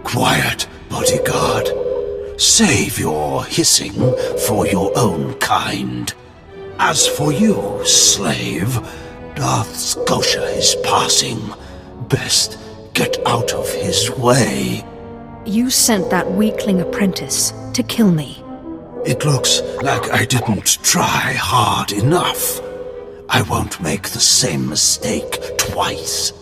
Quiet, bodyguard. Save your hissing for your own kind. As for you, slave, Darth Skotia is passing. Best get out of his way. You sent that weakling apprentice to kill me. It looks like I didn't try hard enough. I won't make the same mistake twice.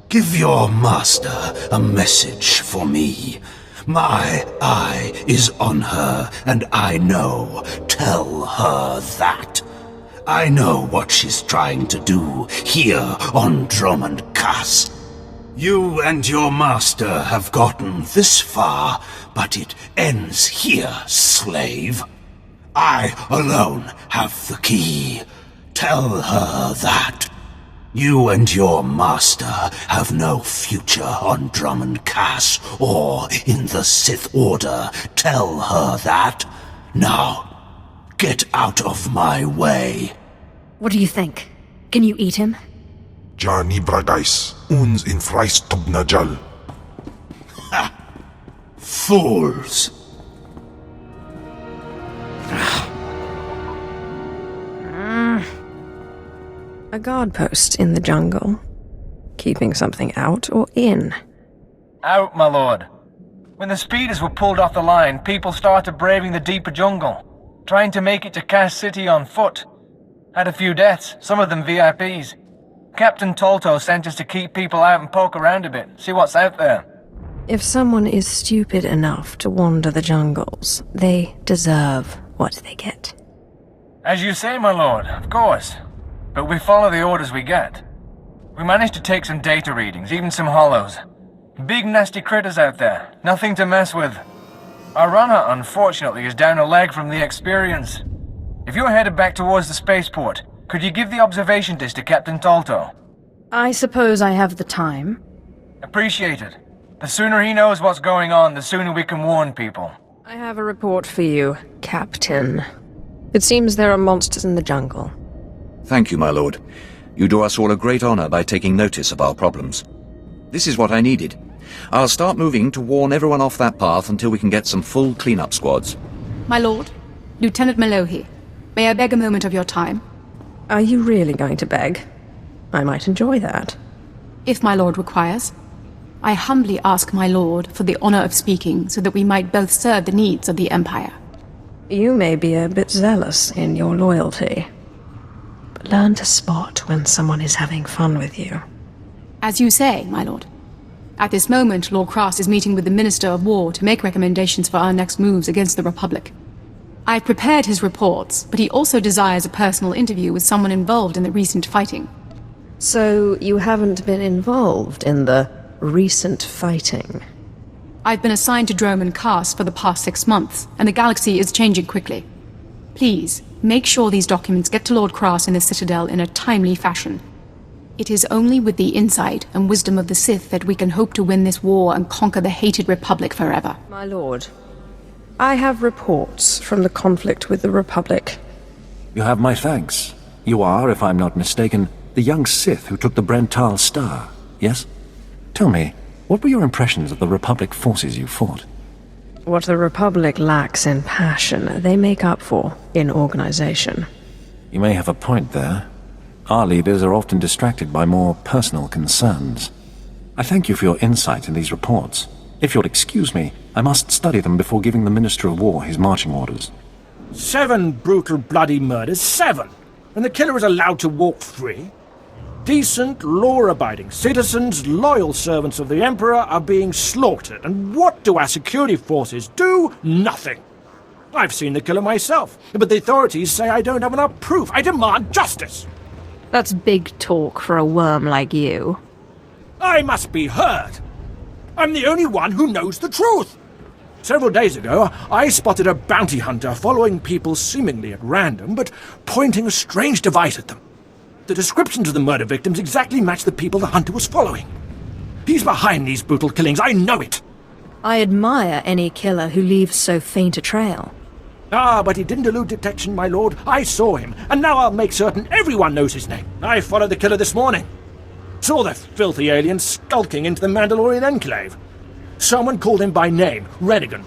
Give your master a message for me. My eye is on her, and I know. Tell her that. I know what she's trying to do here on Dromund Kaas. You and your master have gotten this far, but it ends here, slave. I alone have the key. Tell her that. You and your master have no future on Dromund Kaas or in the Sith Order. Tell her that. Now, get out of my way. What do you think? Can you eat him? Jani Bradais, uns in Freistobnajal. Ha! Fools! A guard post in the jungle. Keeping something out or in? Out, my lord. When the speeders were pulled off the line, people started braving the deeper jungle, trying to make it to Kaas City on foot. Had a few deaths, some of them VIPs. Captain Tolto sent us to keep people out and poke around a bit, see what's out there. If someone is stupid enough to wander the jungles, they deserve what they get. As you say, my lord, of course. But we follow the orders we get. We managed to take some data readings, even some hollows. Big nasty critters out there, nothing to mess with. Our runner, unfortunately, is down a leg from the experience. If you're headed back towards the spaceport, could you give the observation disc to Captain Tolto? I suppose I have the time. Appreciate it. The sooner he knows what's going on, the sooner we can warn people. I have a report for you, Captain. It seems there are monsters in the jungle. Thank you, my lord. You do us all a great honor by taking notice of our problems. This is what I needed. I'll start moving to warn everyone off that path until we can get some full cleanup squads. My lord, Lieutenant Malohi, may I beg a moment of your time? Are you really going to beg? I might enjoy that. If my lord requires. I humbly ask my lord for the honor of speaking so that we might both serve the needs of the Empire. You may be a bit zealous in your loyalty. But learn to spot when someone is having fun with you. As you say, my lord. At this moment, Lord Krass is meeting with the Minister of War to make recommendations for our next moves against the Republic. I've prepared his reports, but he also desires a personal interview with someone involved in the recent fighting. So you haven't been involved in the recent fighting? I've been assigned to Dromund Kaas for the past 6 months, and the galaxy is changing quickly. Please, make sure these documents get to Lord Krass in the Citadel in a timely fashion. It is only with the insight and wisdom of the Sith that we can hope to win this war and conquer the hated Republic forever. My lord, I have reports from the conflict with the Republic. You have my thanks. You are, if I'm not mistaken, the young Sith who took the Brental Star, yes? Tell me, what were your impressions of the Republic forces you fought? What the Republic lacks in passion, they make up for in organization. You may have a point there. Our leaders are often distracted by more personal concerns. I thank you for your insight in these reports. If you'll excuse me, I must study them before giving the Minister of War his marching orders. 7 brutal, bloody murders, 7! And the killer is allowed to walk free? Decent, law-abiding citizens, loyal servants of the Emperor are being slaughtered, and what do our security forces do? Nothing! I've seen the killer myself, but the authorities say I don't have enough proof. I demand justice! That's big talk for a worm like you. I must be heard! I'm the only one who knows the truth! Several days ago, I spotted a bounty hunter following people seemingly at random, but pointing a strange device at them. The descriptions of the murder victims exactly match the people the hunter was following. He's behind these brutal killings, I know it! I admire any killer who leaves so faint a trail. Ah, but he didn't elude detection, my lord. I saw him, and now I'll make certain everyone knows his name. I followed the killer this morning. Saw the filthy alien skulking into the Mandalorian Enclave. Someone called him by name, Renegan.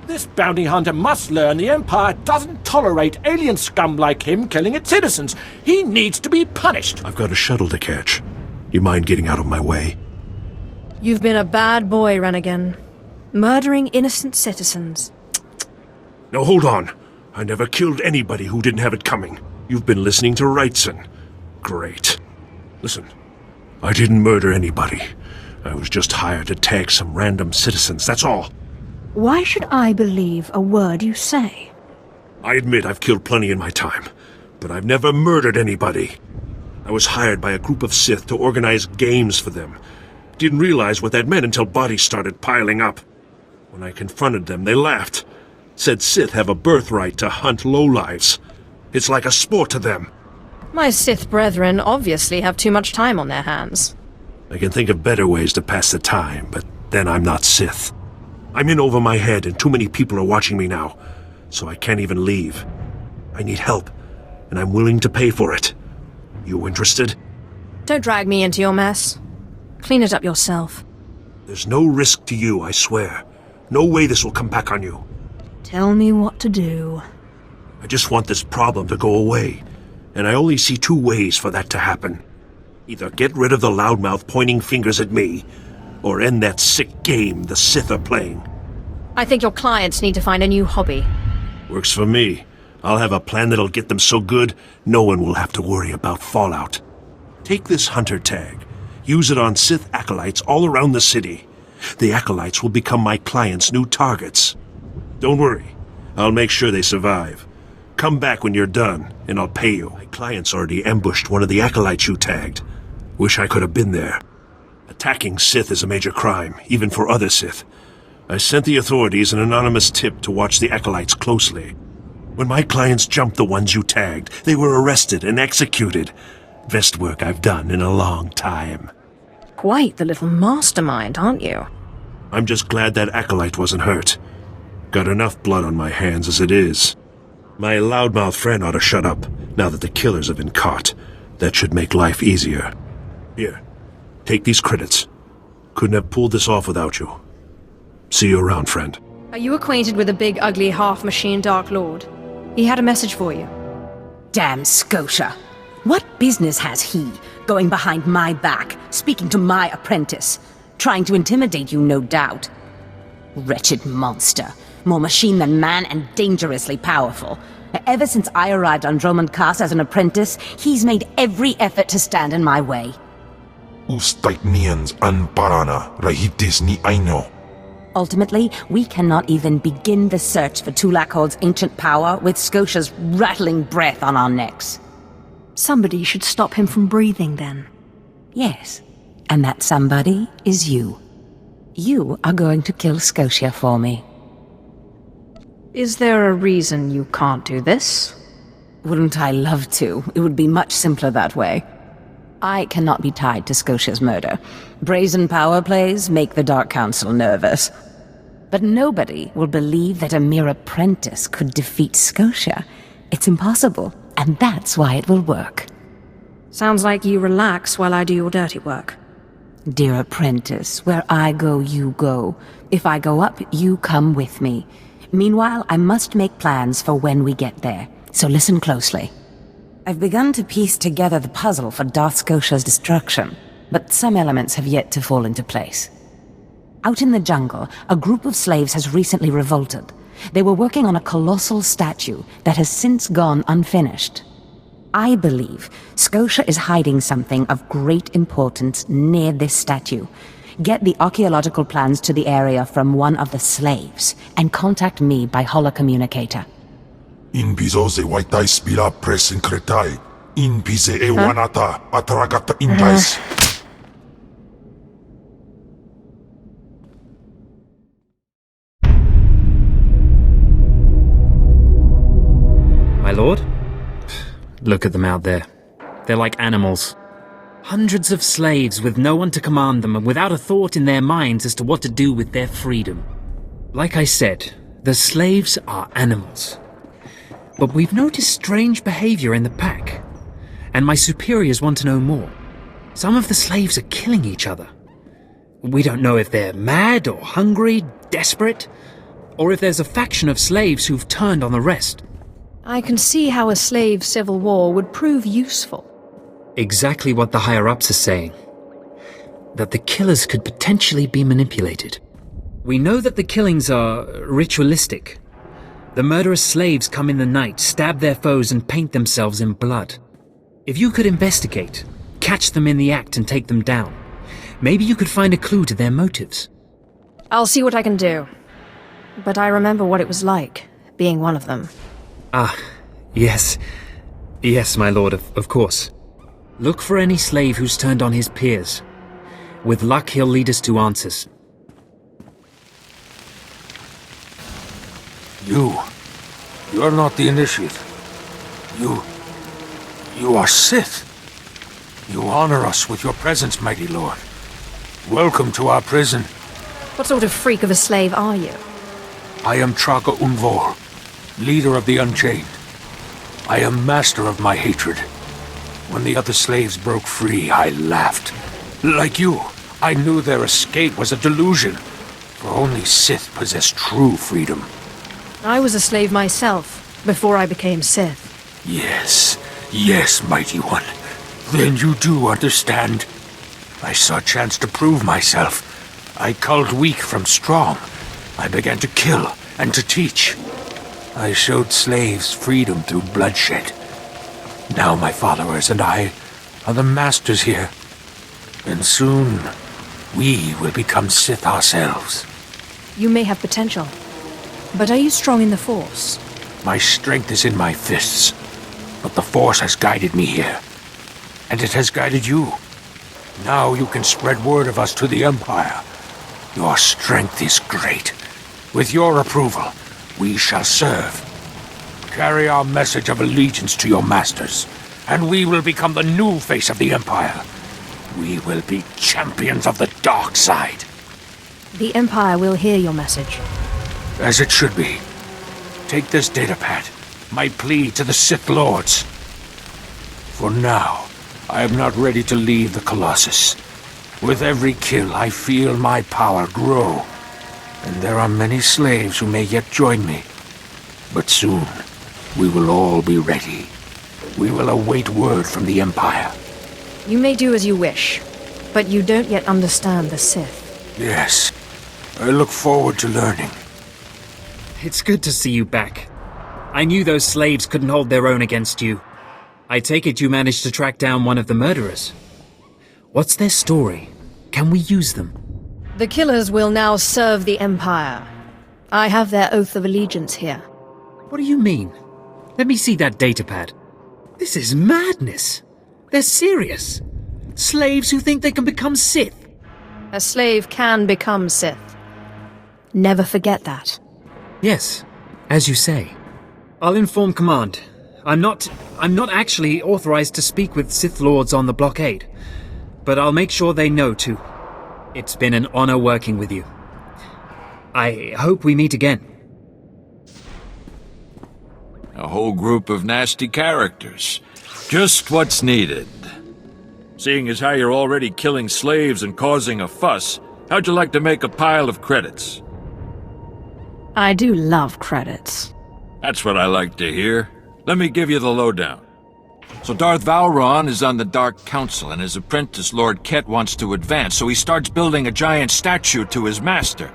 This bounty hunter must learn the Empire doesn't tolerate alien scum like him killing its citizens. He needs to be punished. I've got a shuttle to catch. You mind getting out of my way? You've been a bad boy, Renegan. Murdering innocent citizens. No, hold on. I never killed anybody who didn't have it coming. You've been listening to Wrightson. Great. Listen, I didn't murder anybody. I was just hired to tag some random citizens, that's all. Why should I believe a word you say? I admit I've killed plenty in my time, but I've never murdered anybody. I was hired by a group of Sith to organize games for them. Didn't realize what that meant until bodies started piling up. When I confronted them, they laughed. Said Sith have a birthright to hunt lowlives. It's like a sport to them. My Sith brethren obviously have too much time on their hands. I can think of better ways to pass the time, but then I'm not Sith. I'm in over my head and too many people are watching me now, so I can't even leave. I need help, and I'm willing to pay for it. You interested? Don't drag me into your mess. Clean it up yourself. There's no risk to you, I swear. No way this will come back on you. Tell me what to do. I just want this problem to go away, and I only see two ways for that to happen. Either get rid of the loudmouth pointing fingers at me, or end that sick game the Sith are playing. I think your clients need to find a new hobby. Works for me. I'll have a plan that'll get them so good, no one will have to worry about fallout. Take this hunter tag. Use it on Sith acolytes all around the city. The acolytes will become my clients' new targets. Don't worry. I'll make sure they survive. Come back when you're done, and I'll pay you. My clients already ambushed one of the acolytes you tagged. Wish I could have been there. Attacking Sith is a major crime, even for other Sith. I sent the authorities an anonymous tip to watch the acolytes closely. When my clients jumped the ones you tagged, they were arrested and executed. Best work I've done in a long time. Quite the little mastermind, aren't you? I'm just glad that acolyte wasn't hurt. Got enough blood on my hands as it is. My loudmouth friend ought to shut up, now that the killers have been caught. That should make life easier. Here, take these credits. Couldn't have pulled this off without you. See you around, friend. Are you acquainted with the big, ugly, half-machine Dark Lord? He had a message for you. Damn Scotia. What business has he going behind my back, speaking to my apprentice? Trying to intimidate you, no doubt. Wretched monster. More machine than man and dangerously powerful. Ever since I arrived on Dromund Kaas as an apprentice, he's made every effort to stand in my way. Ustait nians an parana, rahitis ni aino. Ultimately, we cannot even begin the search for Tulakhod's ancient power with Scotia's rattling breath on our necks. Somebody should stop him from breathing, then. Yes, and that somebody is you. You are going to kill Scotia for me. Is there a reason you can't do this? Wouldn't I love to? It would be much simpler that way. I cannot be tied to Scotia's murder. Brazen power plays make the Dark Council nervous. But nobody will believe that a mere apprentice could defeat Scotia. It's impossible, and that's why it will work. Sounds like you relax while I do your dirty work. Dear apprentice, where I go, you go. If I go up, you come with me. Meanwhile, I must make plans for when we get there, so listen closely. I've begun to piece together the puzzle for Darth Scotia's destruction, but some elements have yet to fall into place. Out in the jungle, a group of slaves has recently revolted. They were working on a colossal statue that has since gone unfinished. I believe Scotia is hiding something of great importance near this statue. Get the archaeological plans to the area from one of the slaves, and contact me by holocommunicator. In bizo ze waitai spira press incretai. In bize e wanata atragata indais. My lord? Look at them out there. They're like animals. Hundreds of slaves with no one to command them and without a thought in their minds as to what to do with their freedom. Like I said, the slaves are animals. but we've noticed strange behavior in the pack, and my superiors want to know more. Some of the slaves are killing each other. We don't know if they're mad or hungry, desperate, or if there's a faction of slaves who've turned on the rest. I can see how a slave civil war would prove useful. Exactly what the higher-ups are saying. That the killers could potentially be manipulated. We know that the killings are ritualistic. The murderous slaves come in the night, stab their foes and paint themselves in blood. If you could investigate, catch them in the act and take them down, maybe you could find a clue to their motives. I'll see what I can do. But I remember what it was like, being one of them. Ah, yes. Yes, my lord, of course. Look for any slave who's turned on his peers. With luck, he'll lead us to answers. You're not the initiate. You are Sith. You honor us with your presence, mighty lord. Welcome to our prison. What sort of freak of a slave are you? I am Traga Unvor, leader of the Unchained. I am master of my hatred. When the other slaves broke free, I laughed. Like you, I knew their escape was a delusion, for only Sith possess true freedom. I was a slave myself, before I became Sith. Yes, mighty one. Then you do understand. I saw a chance to prove myself. I culled weak from strong. I began to kill and to teach. I showed slaves freedom through bloodshed. Now my followers and I are the masters here. And soon, we will become Sith ourselves. You may have potential. But are you strong in the Force? My strength is in my fists. But the Force has guided me here. And it has guided you. Now you can spread word of us to the Empire. Your strength is great. With your approval, we shall serve. Carry our message of allegiance to your masters, and we will become the new face of the Empire. We will be champions of the dark side. The Empire will hear your message. As it should be. Take this datapad, my plea to the Sith Lords. For now, I am not ready to leave the Colossus. With every kill, I feel my power grow. And there are many slaves who may yet join me. But soon, we will all be ready. We will await word from the Empire. You may do as you wish, but you don't yet understand the Sith. Yes, I look forward to learning. It's good to see you back. I knew those slaves couldn't hold their own against you. I take it you managed to track down one of the murderers. What's their story? Can we use them? The killers will now serve the Empire. I have their oath of allegiance here. What do you mean? Let me see that datapad. This is madness. They're serious. Slaves who think they can become Sith. A slave can become Sith. Never forget that. Yes, as you say. I'll inform Command. I'm not actually authorized to speak with Sith Lords on the blockade, but I'll make sure they know too. It's been an honor working with you. I hope we meet again. A whole group of nasty characters. Just what's needed. Seeing as how you're already killing slaves and causing a fuss, how'd you like to make a pile of credits? I do love credits. That's what I like to hear. Let me give you the lowdown. So Darth Vowron is on the Dark Council, and his apprentice Lord Ket wants to advance, so he starts building a giant statue to his master.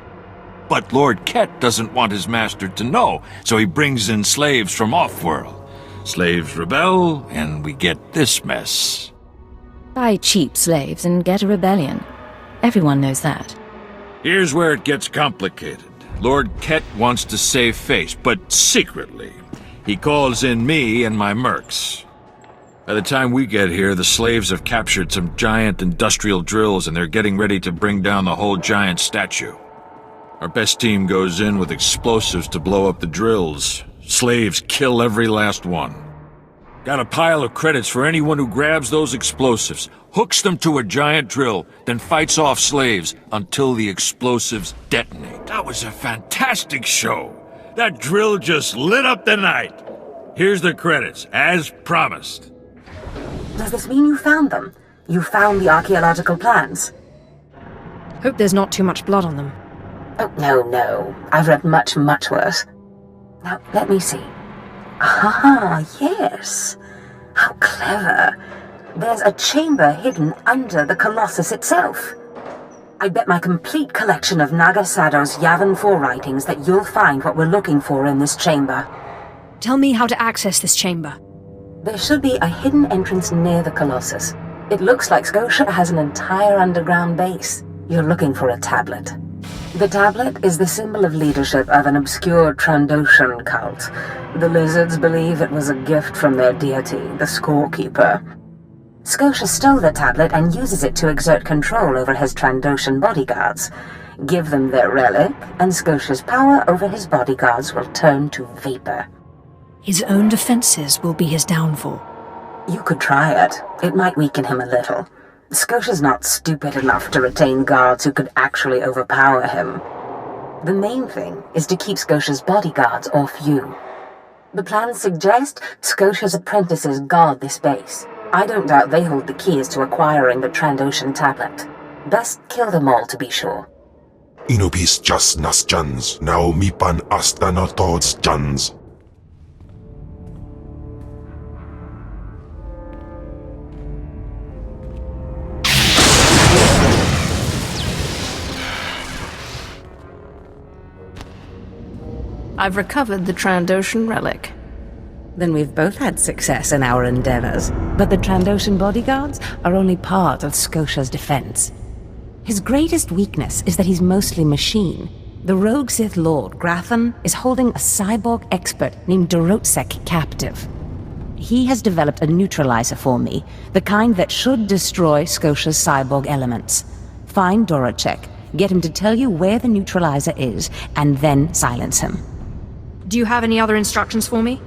But Lord Ket doesn't want his master to know, so he brings in slaves from off-world. Slaves rebel, and we get this mess. Buy cheap slaves and get a rebellion. Everyone knows that. Here's where it gets complicated. Lord Ket wants to save face, but secretly. He calls in me and my mercs. By the time we get here, the slaves have captured some giant industrial drills and they're getting ready to bring down the whole giant statue. Our best team goes in with explosives to blow up the drills. Slaves kill every last one. Got a pile of credits for anyone who grabs those explosives, hooks them to a giant drill, then fights off slaves until the explosives detonate. That was a fantastic show. That drill just lit up the night. Here's the credits, as promised. Does this mean you found them? You found the archaeological plans? Hope there's not too much blood on them. Oh, no. I've read much, much worse. Now, let me see. Ah, yes. How clever. There's a chamber hidden under the Colossus itself. I bet my complete collection of Naga Sado's Yavin 4 writings that you'll find what we're looking for in this chamber. Tell me how to access this chamber. There should be a hidden entrance near the Colossus. It looks like Scotia has an entire underground base. You're looking for a tablet. The tablet is the symbol of leadership of an obscure Trandoshan cult. The lizards believe it was a gift from their deity, the Scorekeeper. Scotia stole the tablet and uses it to exert control over his Trandoshan bodyguards. Give them their relic, and Scotia's power over his bodyguards will turn to vapor. His own defenses will be his downfall. You could try it. It might weaken him a little. Scotia's not stupid enough to retain guards who could actually overpower him. The main thing is to keep Scotia's bodyguards off you. The plans suggest Scotia's apprentices guard this base. I don't doubt they hold the keys to acquiring the Trandoshan tablet. Best kill them all to be sure. Inubis jas nas jans, now mipan astana tods jans. I've recovered the Trandoshan relic. Then we've both had success in our endeavors. But the Trandoshan bodyguards are only part of Scotia's defense. His greatest weakness is that he's mostly machine. The rogue Sith Lord, Grathan, is holding a cyborg expert named Dorotsek captive. He has developed a neutralizer for me, the kind that should destroy Scotia's cyborg elements. Find Dorotsek, get him to tell you where the neutralizer is, and then silence him. Do you have any other instructions for me?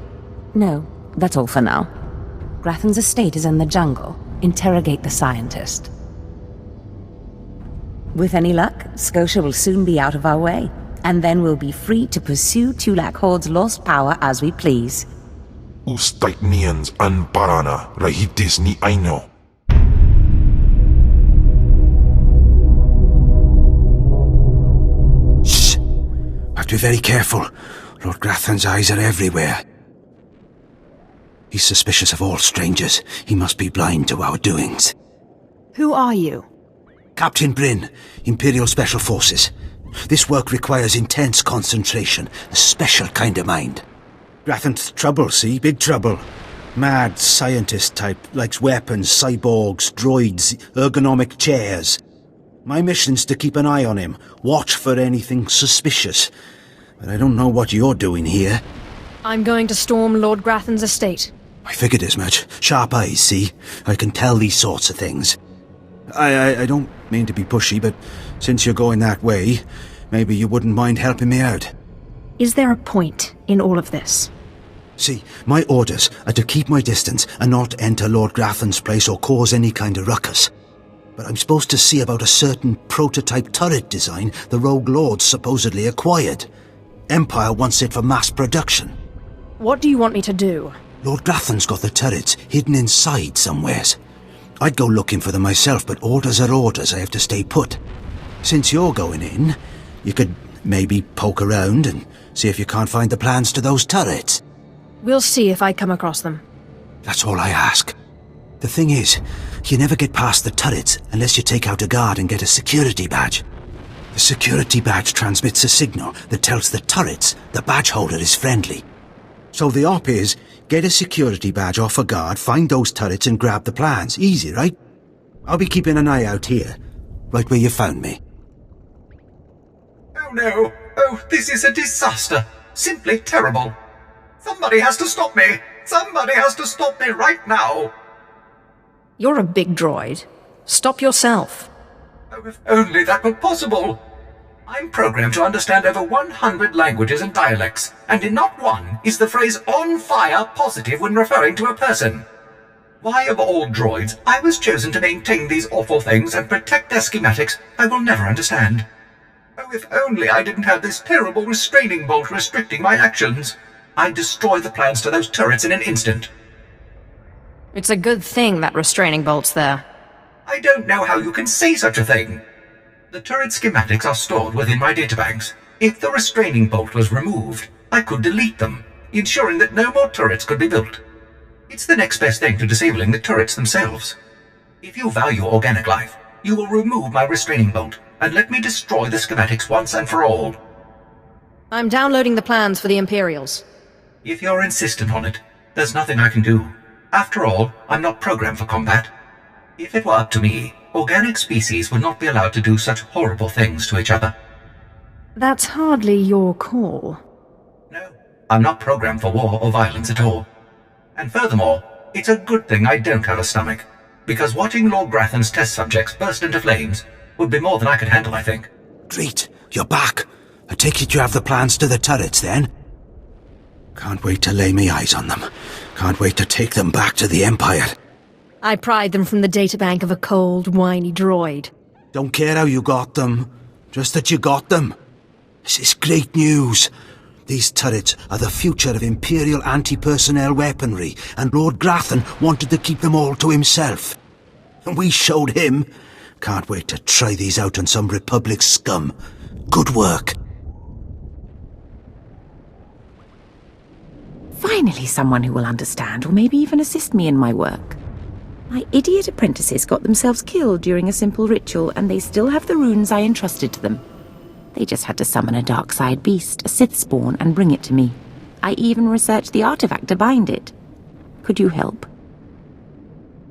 No, that's all for now. Grathan's estate is in the jungle. Interrogate the scientist. With any luck, Scotia will soon be out of our way, and then we'll be free to pursue Tulak Horde's lost power as we please. Ustaitnians an parana, rahitis ni aino. Shh! Have to be very careful. Lord Grathan's eyes are everywhere. He's suspicious of all strangers. He must be blind to our doings. Who are you? Captain Bryn, Imperial Special Forces. This work requires intense concentration, a special kind of mind. Grathan's trouble, see? Big trouble. Mad scientist type, likes weapons, cyborgs, droids, ergonomic chairs. My mission's to keep an eye on him, watch for anything suspicious. But I don't know what you're doing here. I'm going to storm Lord Grathan's estate. I figured as much. Sharp eyes, see? I can tell these sorts of things. I don't mean to be pushy, but since you're going that way, maybe you wouldn't mind helping me out. Is there a point in all of this? See, my orders are to keep my distance and not enter Lord Grathan's place or cause any kind of ruckus. But I'm supposed to see about a certain prototype turret design the Rogue Lords supposedly acquired. Empire wants it for mass production. What do you want me to do? Lord Grathan's got the turrets hidden inside somewheres. I'd go looking for them myself, but orders are orders. I have to stay put. Since you're going in, you could maybe poke around and see if you can't find the plans to those turrets. We'll see if I come across them. That's all I ask. The thing is, you never get past the turrets unless you take out a guard and get a security badge. The security badge transmits a signal that tells the turrets the badge holder is friendly. So the op is, get a security badge off a guard, find those turrets and grab the plans. Easy, right? I'll be keeping an eye out here, right where you found me. Oh no! Oh, this is a disaster! Simply terrible! Somebody has to stop me! Somebody has to stop me right now! You're a big droid. Stop yourself. Oh, if only that were possible! I'm programmed to understand over 100 languages and dialects, and in not one is the phrase on fire positive when referring to a person. Why, of all droids, I was chosen to maintain these awful things and protect their schematics, I will never understand. Oh, if only I didn't have this terrible restraining bolt restricting my actions. I'd destroy the plans to those turrets in an instant. It's a good thing that restraining bolt's there. I don't know how you can say such a thing. The turret schematics are stored within my databanks. If the restraining bolt was removed, I could delete them, ensuring that no more turrets could be built. It's the next best thing to disabling the turrets themselves. If you value organic life, you will remove my restraining bolt and let me destroy the schematics once and for all. I'm downloading the plans for the Imperials. If you're insistent on it, there's nothing I can do. After all, I'm not programmed for combat. If it were up to me, organic species would not be allowed to do such horrible things to each other. That's hardly your call. No, I'm not programmed for war or violence at all. And furthermore, it's a good thing I don't have a stomach, because watching Lord Grathan's test subjects burst into flames would be more than I could handle, I think. Treat, you're back. I take it you have the plans to the turrets, then? Can't wait to lay me eyes on them. Can't wait to take them back to the Empire. I pried them from the databank of a cold, whiny droid. Don't care how you got them, just that you got them. This is great news. These turrets are the future of Imperial anti-personnel weaponry, and Lord Grathan wanted to keep them all to himself. And we showed him. Can't wait to try these out on some Republic scum. Good work. Finally someone who will understand, or maybe even assist me in my work. My idiot apprentices got themselves killed during a simple ritual, and they still have the runes I entrusted to them. They just had to summon a dark side beast, a Sith spawn, and bring it to me. I even researched the artifact to bind it. Could you help?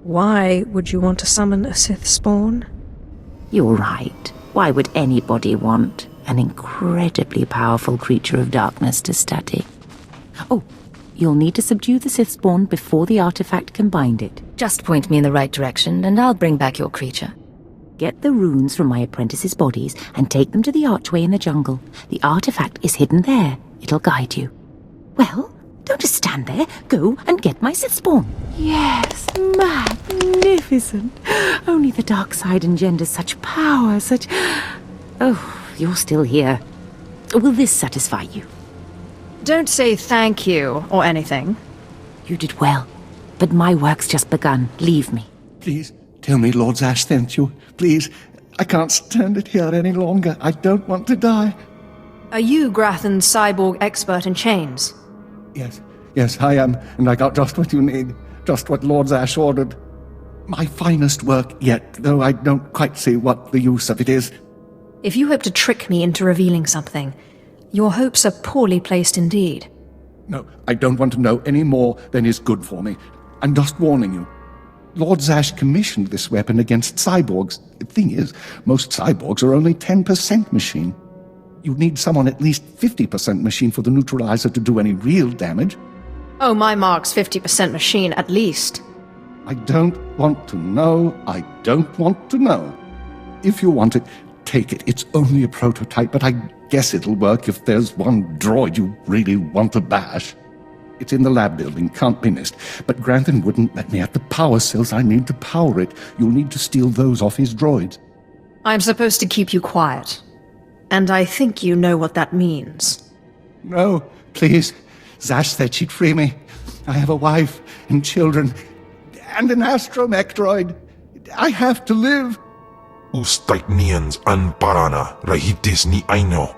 Why would you want to summon a Sith spawn? You're right. Why would anybody want an incredibly powerful creature of darkness to study? Oh, you'll need to subdue the Sith spawn before the artifact can bind it. Just point me in the right direction, and I'll bring back your creature. Get the runes from my apprentices' bodies and take them to the archway in the jungle. The artifact is hidden there. It'll guide you. Well, don't just stand there. Go and get my Sith spawn. Yes, magnificent. Only the dark side engenders such power, such... Oh, you're still here. Will this satisfy you? Don't say thank you or anything. You did well, but my work's just begun. Leave me. Please, tell me Lord Zash sent you. Please, I can't stand it here any longer. I don't want to die. Are you Grathan's cyborg expert in chains? Yes, I am, and I got just what you need. Just what Lord Zash ordered. My finest work yet, though I don't quite see what the use of it is. If you hope to trick me into revealing something, your hopes are poorly placed indeed. No, I don't want to know any more than is good for me. I'm just warning you. Lord Zash commissioned this weapon against cyborgs. The thing is, most cyborgs are only 10% machine. You need someone at least 50% machine for the neutralizer to do any real damage. Oh, my mark's 50% machine, at least. I don't want to know. I don't want to know. If you want it, take it. It's only a prototype, but I guess it'll work if there's one droid you really want to bash. It's in the lab building, can't be missed. But Grathan wouldn't let me have the power cells I need to power it. You'll need to steal those off his droids. I'm supposed to keep you quiet. And I think you know what that means. No, please. Zash said she'd free me. I have a wife and children and an astromech droid. I have to live. Ustaitnians an parana rahitis ni aino.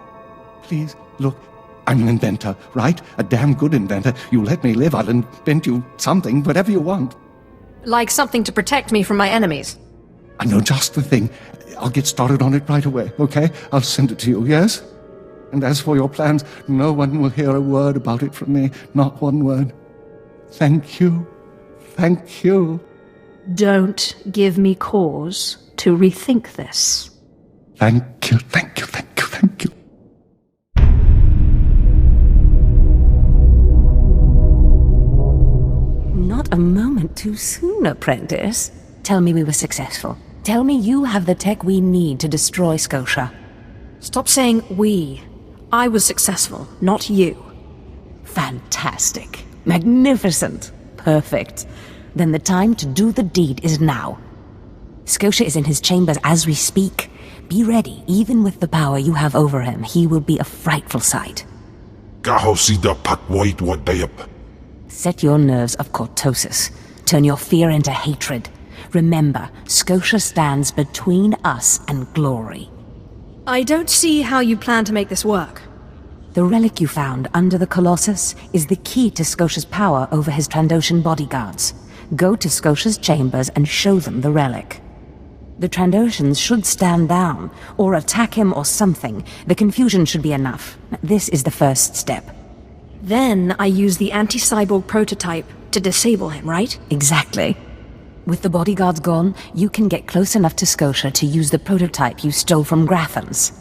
Please, look. I'm an inventor, right? A damn good inventor. You let me live, I'll invent you something, whatever you want. Like something to protect me from my enemies. I know just the thing. I'll get started on it right away, okay? I'll send it to you, yes? And as for your plans, no one will hear a word about it from me. Not one word. Thank you. Thank you. Don't give me cause to rethink this. Thank you, thank you, thank you, thank you. Not a moment too soon, apprentice. Tell me we were successful. Tell me you have the tech we need to destroy Scotia. Stop saying we. I was successful, not you. Fantastic. Magnificent. Perfect. Then the time to do the deed is now. Scotia is in his chambers as we speak. Be ready. Even with the power you have over him, he will be a frightful sight. Kahosida patwait wadayap. Set your nerves of cortosis. Turn your fear into hatred. Remember, Scotia stands between us and glory. I don't see how you plan to make this work. The relic you found under the Colossus is the key to Scotia's power over his Trandoshan bodyguards. Go to Scotia's chambers and show them the relic. The Trandoshans should stand down, or attack him or something. The confusion should be enough. This is the first step. Then I use the anti-cyborg prototype to disable him, right? Exactly. With the bodyguards gone, you can get close enough to Scotia to use the prototype you stole from Grathans.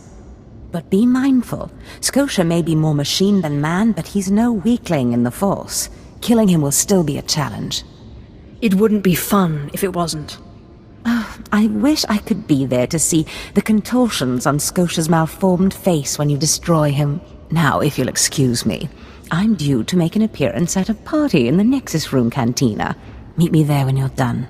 But be mindful. Scotia may be more machine than man, but he's no weakling in the Force. Killing him will still be a challenge. It wouldn't be fun if it wasn't. Oh, I wish I could be there to see the contortions on Scotia's malformed face when you destroy him. Now, if you'll excuse me, I'm due to make an appearance at a party in the Nexus Room Cantina. Meet me there when you're done.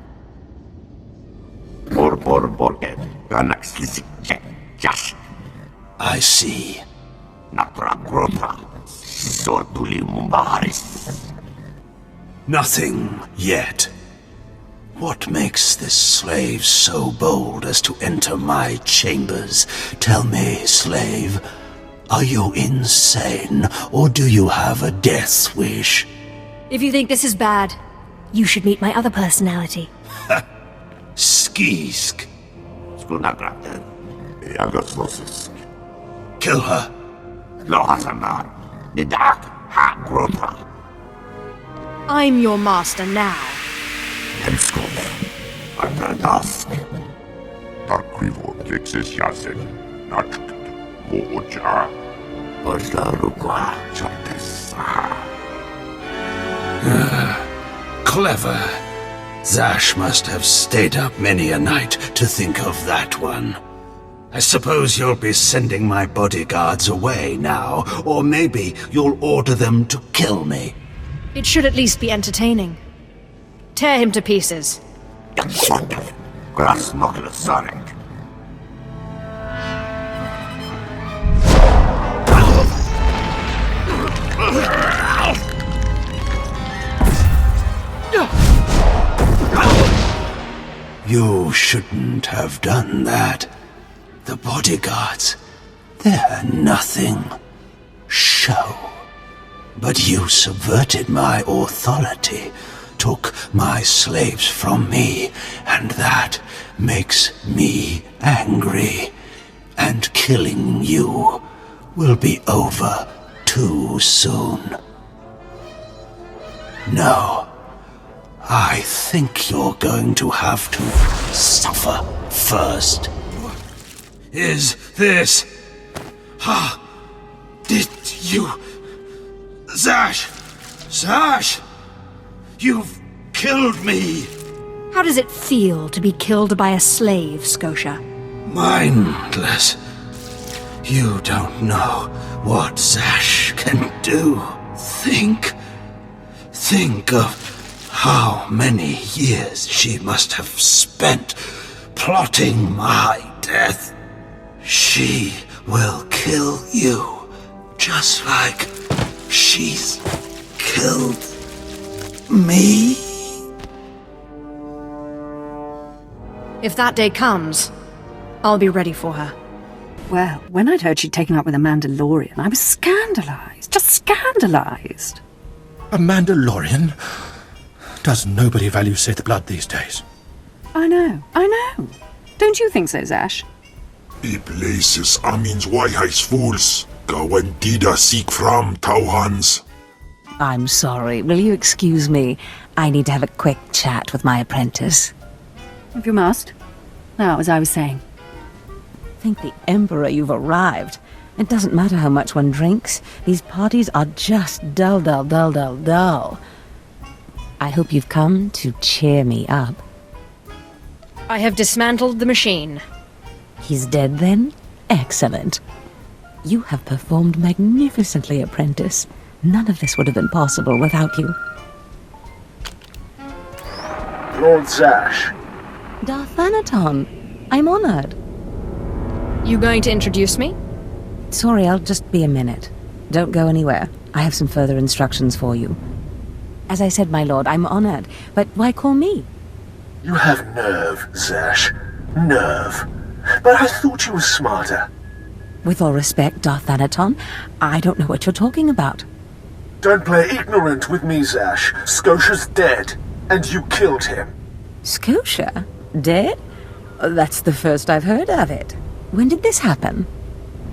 I see. Nothing yet. What makes this slave so bold as to enter my chambers? Tell me, slave, are you insane, or do you have a death wish? If you think this is bad, you should meet my other personality. Skisk. Kill her. I'm your master now. Clever. Zash must have stayed up many a night to think of that one. I suppose you'll be sending my bodyguards away now, or maybe you'll order them to kill me. It should at least be entertaining. Tear him to pieces. You shouldn't have done that. The bodyguards, they're nothing. Show. But you subverted my authority, took my slaves from me, and that makes me angry. And killing you will be over too soon. No. I think you're going to have to suffer first. Is this... Did you... Zash! Zash! You've killed me! How does it feel to be killed by a slave, Scotia? Mindless. You don't know what Zash can do. Think of how many years she must have spent plotting my death. She will kill you, just like she's killed me. If that day comes, I'll be ready for her. Well, when I'd heard she'd taken up with a Mandalorian, I was scandalized. Just scandalized. A Mandalorian? Does nobody value Sith blood these days? I know. Don't you think so, Zash? Places amins wajhais fools. Gawantida seek from Tauhans. I'm sorry. Will you excuse me? I need to have a quick chat with my apprentice. If you must. Now, as I was saying. Thank the Emperor you've arrived. It doesn't matter how much one drinks. These parties are just dull. I hope you've come to cheer me up. I have dismantled the machine. He's dead then? Excellent. You have performed magnificently, Apprentice. None of this would have been possible without you. Lord Zash. Darth Thanaton, I'm honored. You going to introduce me? Sorry, I'll just be a minute. Don't go anywhere. I have some further instructions for you. As I said, my lord, I'm honored, but why call me? You have nerve, Zash. Nerve. But I thought you were smarter. With all respect, Darth Thanaton, I don't know what you're talking about. Don't play ignorant with me, Zash. Scotia's dead, and you killed him. Scotia? Dead? That's the first I've heard of it. When did this happen?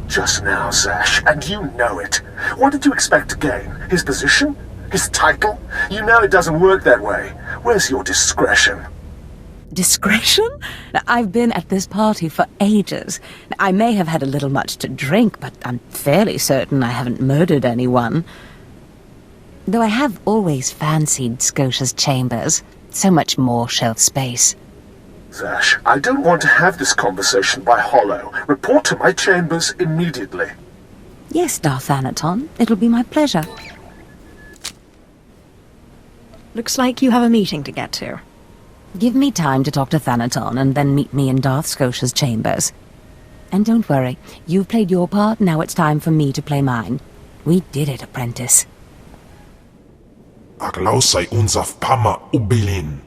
Just now, Zash, and you know it. What did you expect to gain? His position? His title? You know it doesn't work that way. Where's your discretion? Discretion? I've been at this party for ages. I may have had a little much to drink, but I'm fairly certain I haven't murdered anyone. Though I have always fancied Scotia's chambers. So much more shelf space. Zash, I don't want to have this conversation by hollow. Report to my chambers immediately. Yes, Darth Thanaton. It'll be my pleasure. Looks like you have a meeting to get to. Give me time to talk to Thanaton, and then meet me in Darth Scotia's chambers. And don't worry, you've played your part, now it's time for me to play mine. We did it, Apprentice. Aglausay unzaf pama ubilin.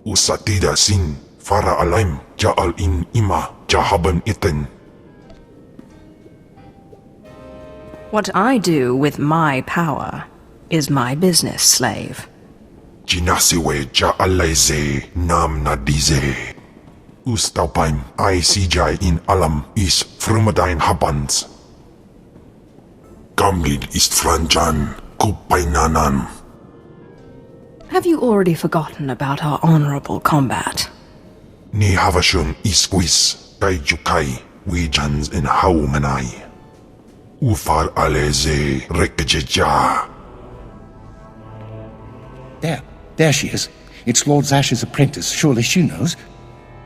Usatida sin, Fara alaim, ja'al in ima, jahaban iten. What I do with my power is my business, slave. Jinasiwe ja'alaize nam nadize. Ustaupaim ai sijai in alam is frumadain habans. Gamlid ist franjan, kupainanan. Have you already forgotten about our honorable combat? Ni havashun isquis, kai jukai, wijans in haumanai. Ufar aleze rekejeja. There she is. It's Lord Zash's apprentice. Surely she knows.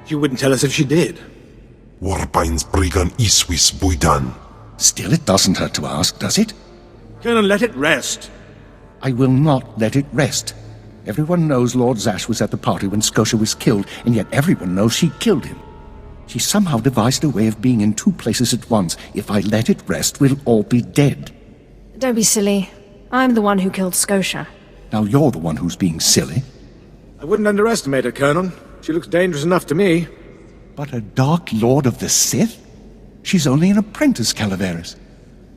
You wouldn't tell us if she did. Warpain's brigan iswis buidan. Still, it doesn't hurt to ask, does it? Colonel, let it rest. I will not let it rest. Everyone knows Lord Zash was at the party when Scotia was killed, and yet everyone knows she killed him. She somehow devised a way of being in two places at once. If I let it rest, we'll all be dead. Don't be silly. I'm the one who killed Scotia. Now you're the one who's being silly. I wouldn't underestimate her, Colonel. She looks dangerous enough to me. But a Dark Lord of the Sith? She's only an apprentice, Calaveras.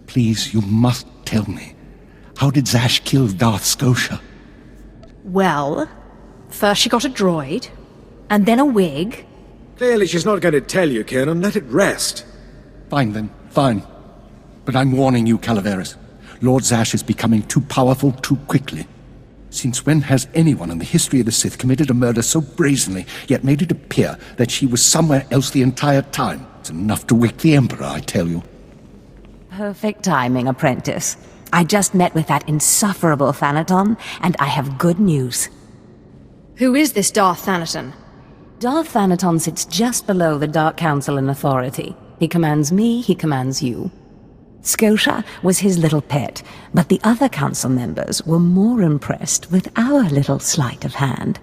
Please, you must tell me. How did Zash kill Darth Skotia? Well, first she got a droid, and then a wig. Clearly she's not going to tell you, Colonel. Let it rest. Fine then, fine. But I'm warning you, Calaveras. Lord Zash is becoming too powerful too quickly. Since when has anyone in the history of the Sith committed a murder so brazenly, yet made it appear that she was somewhere else the entire time? It's enough to wake the Emperor, I tell you. Perfect timing, Apprentice. I just met with that insufferable Thanaton, and I have good news. Who is this Darth Thanaton? Darth Thanaton sits just below the Dark Council in authority. He commands me, he commands you. Scotia was his little pet, but the other council members were more impressed with our little sleight of hand.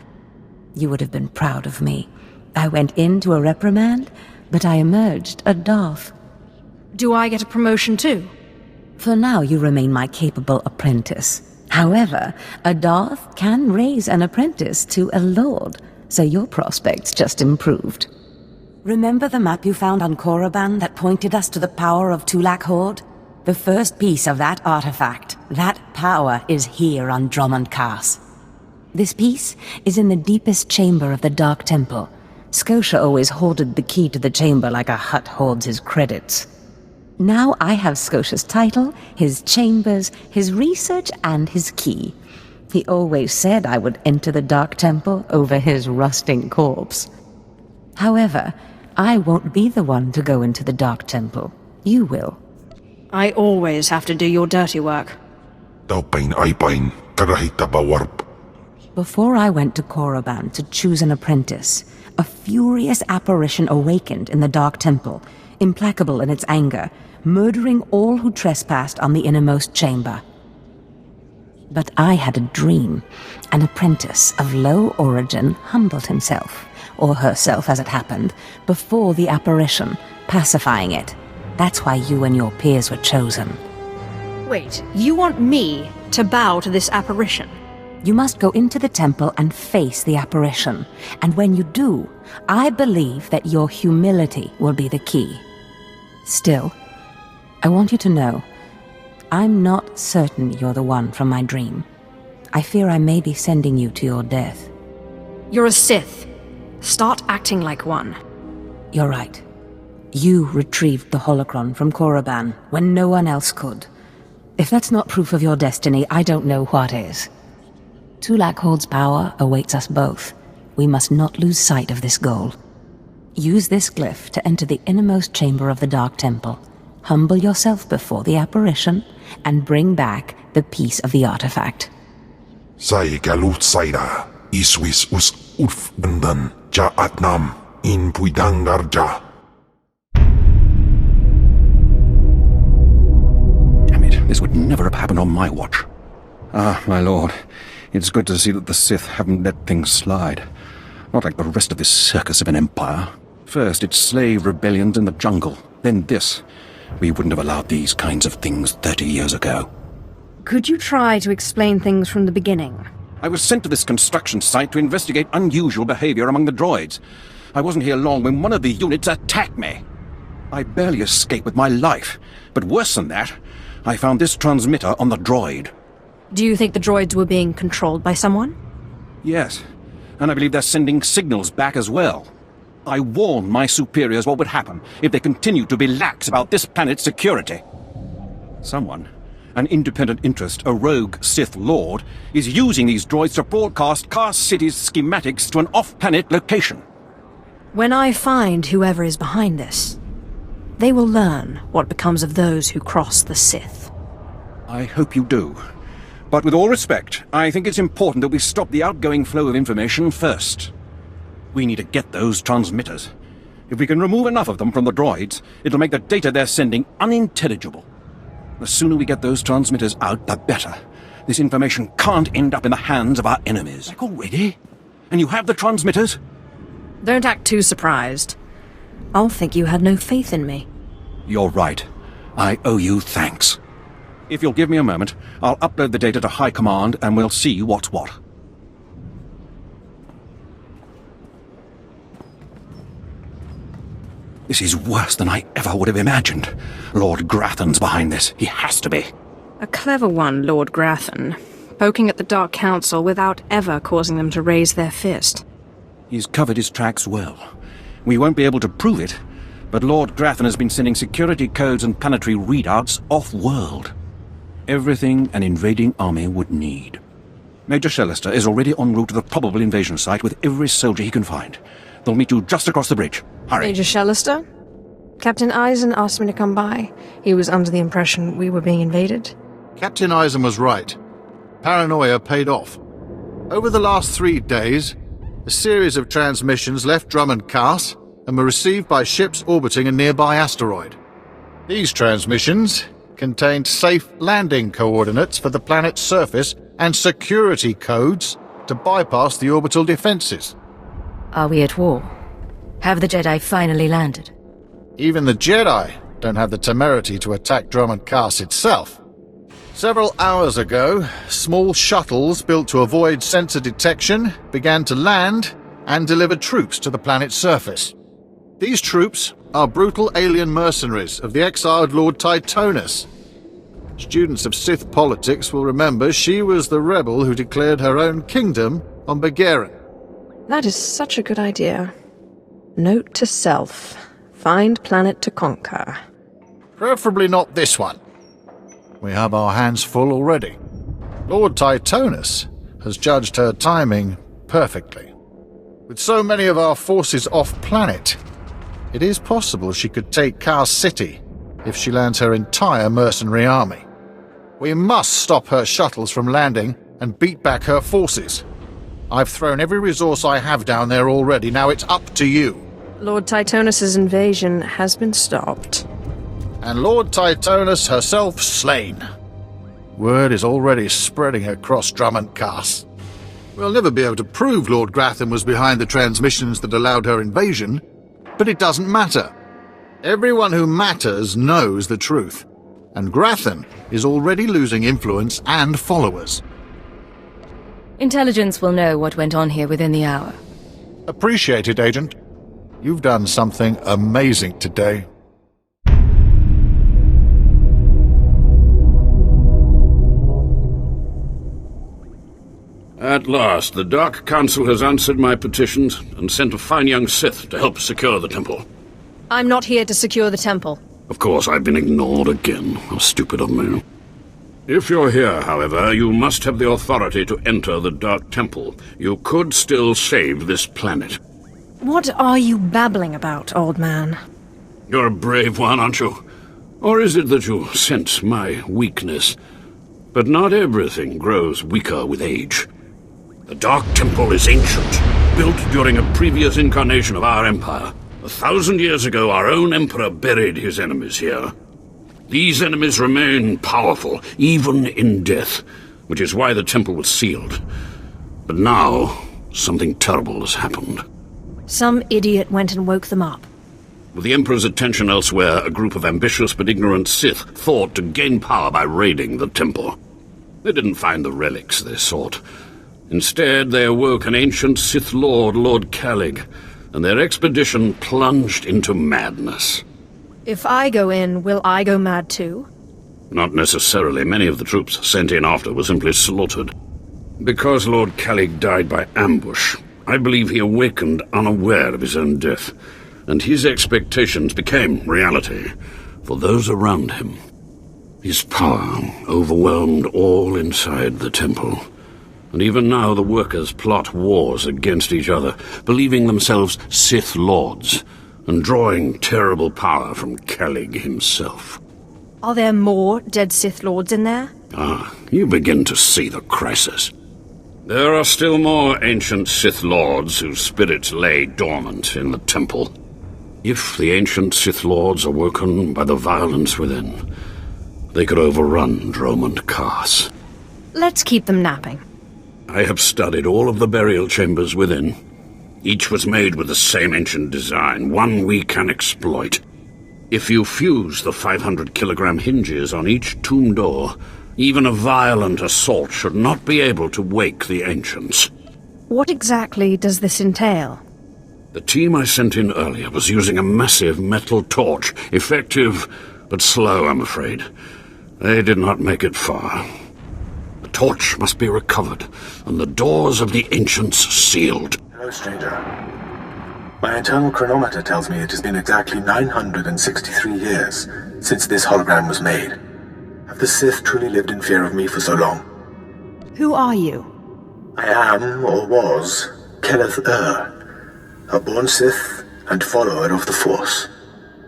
You would have been proud of me. I went into a reprimand, but I emerged a Darth. Do I get a promotion too? For now, you remain my capable apprentice. However, a Darth can raise an apprentice to a Lord, so your prospects just improved. Remember the map you found on Korriban that pointed us to the power of Tulak Horde? The first piece of that artifact, that power, is here on Dromund Kaas. This piece is in the deepest chamber of the Dark Temple. Scotia always hoarded the key to the chamber like a Hutt hoards his credits. Now I have Scotia's title, his chambers, his research, and his key. He always said I would enter the Dark Temple over his rusting corpse. However, I won't be the one to go into the Dark Temple. You will. I always have to do your dirty work. Before I went to Korriban to choose an apprentice, a furious apparition awakened in the Dark Temple, implacable in its anger, murdering all who trespassed on the innermost chamber. But I had a dream. An apprentice of low origin humbled himself, or herself as it happened, before the apparition, pacifying it. That's why you and your peers were chosen. Wait, you want me to bow to this apparition? You must go into the temple and face the apparition. And when you do, I believe that your humility will be the key. Still, I want you to know, I'm not certain you're the one from my dream. I fear I may be sending you to your death. You're a Sith. Start acting like one. You're right. You retrieved the holocron from Korriban when no one else could. If that's not proof of your destiny, I don't know what is. Tulakhold's power awaits us both. We must not lose sight of this goal. Use this glyph to enter the innermost chamber of the Dark Temple. Humble yourself before the apparition, and bring back the piece of the artifact. Sai galut saira, iswis us urf bendan, ja atnam, in puidangarja. Damn it, this would never have happened on my watch. Ah, my lord, it's good to see that the Sith haven't let things slide. Not like the rest of this circus of an empire. First, it's slave rebellions in the jungle, then this. We wouldn't have allowed these kinds of things 30 years ago. Could you try to explain things from the beginning? I was sent to this construction site to investigate unusual behavior among the droids. I wasn't here long when one of the units attacked me. I barely escaped with my life, but worse than that, I found this transmitter on the droid. Do you think the droids were being controlled by someone? Yes, and I believe they're sending signals back as well. I warned my superiors what would happen if they continued to be lax about this planet's security. Someone, an independent interest, a rogue Sith Lord, is using these droids to broadcast Kaas City's schematics to an off-planet location. When I find whoever is behind this, they will learn what becomes of those who cross the Sith. I hope you do. But with all respect, I think it's important that we stop the outgoing flow of information first. We need to get those transmitters. If we can remove enough of them from the droids, it'll make the data they're sending unintelligible. The sooner we get those transmitters out, the better. This information can't end up in the hands of our enemies. Like already? And you have the transmitters? Don't act too surprised. I'll think you had no faith in me. You're right. I owe you thanks. If you'll give me a moment, I'll upload the data to High Command and we'll see what's what. This is worse than I ever would have imagined. Lord Grathan's behind this. He has to be. A clever one, Lord Grathan. Poking at the Dark Council without ever causing them to raise their fist. He's covered his tracks well. We won't be able to prove it, but Lord Grathan has been sending security codes and planetary readouts off-world. Everything an invading army would need. Major Shellister is already en route to the probable invasion site with every soldier he can find. They'll meet you just across the bridge. Hurry. Major Shellister? Captain Eisen asked me to come by. He was under the impression we were being invaded. Captain Eisen was right. Paranoia paid off. Over the last 3 days, a series of transmissions left Dromund Kaas and were received by ships orbiting a nearby asteroid. These transmissions contained safe landing coordinates for the planet's surface and security codes to bypass the orbital defenses. Are we at war? Have the Jedi finally landed? Even the Jedi don't have the temerity to attack Dromund Kaas itself. Several hours ago, small shuttles built to avoid sensor detection began to land and deliver troops to the planet's surface. These troops are brutal alien mercenaries of the exiled Lord Tytonus. Students of Sith politics will remember she was the rebel who declared her own kingdom on Begarin. That is such a good idea. Note to self. Find planet to conquer. Preferably not this one. We have our hands full already. Lord Tytonus has judged her timing perfectly. With so many of our forces off-planet, it is possible she could take Kaas City if she lands her entire mercenary army. We must stop her shuttles from landing and beat back her forces. I've thrown every resource I have down there already. Now it's up to you. Lord Tytonus's invasion has been stopped. And Lord Tytonus herself slain. Word is already spreading across Dromund Kaas. We'll never be able to prove Lord Grathan was behind the transmissions that allowed her invasion, but it doesn't matter. Everyone who matters knows the truth. and Grathan is already losing influence and followers. Intelligence will know what went on here within the hour. Appreciate it, Agent. You've done something amazing today. At last, the Dark Council has answered my petitions and sent a fine young Sith to help secure the temple. I'm not here to secure the temple. Of course, I've been ignored again. How stupid of me. If you're here, however, you must have the authority to enter the Dark Temple. You could still save this planet. What are you babbling about, old man? You're a brave one, aren't you? Or is it that you sense my weakness? But not everything grows weaker with age. The Dark Temple is ancient, built during a previous incarnation of our empire. 1,000 years ago, our own emperor buried his enemies here. These enemies remain powerful, even in death, which is why the temple was sealed. But now, something terrible has happened. Some idiot went and woke them up. With the Emperor's attention elsewhere, a group of ambitious but ignorant Sith thought to gain power by raiding the temple. They didn't find the relics they sought. Instead, they awoke an ancient Sith Lord, Lord Kalig, and their expedition plunged into madness. If I go in, will I go mad too? Not necessarily. Many of the troops sent in after were simply slaughtered. Because Lord Kalig died by ambush, I believe he awakened unaware of his own death, and his expectations became reality for those around him. His power overwhelmed all inside the temple, and even now the workers plot wars against each other, believing themselves Sith Lords, and drawing terrible power from Kalig himself. Are there more dead Sith Lords in there? Ah, you begin to see the crisis. There are still more ancient Sith Lords whose spirits lay dormant in the temple. If the ancient Sith Lords are woken by the violence within, they could overrun Dromund Kaas. Let's keep them napping. I have studied all of the burial chambers within. Each was made with the same ancient design, one we can exploit. If you fuse the 500-kilogram hinges on each tomb door, even a violent assault should not be able to wake the ancients. What exactly does this entail? The team I sent in earlier was using a massive metal torch, effective but slow, I'm afraid. They did not make it far. The torch must be recovered, and the doors of the ancients sealed. Hello, stranger. My internal chronometer tells me it has been exactly 963 years since this hologram was made. Have the Sith truly lived in fear of me for so long? Who are you? I am, or was, Keleth a born Sith and follower of the Force.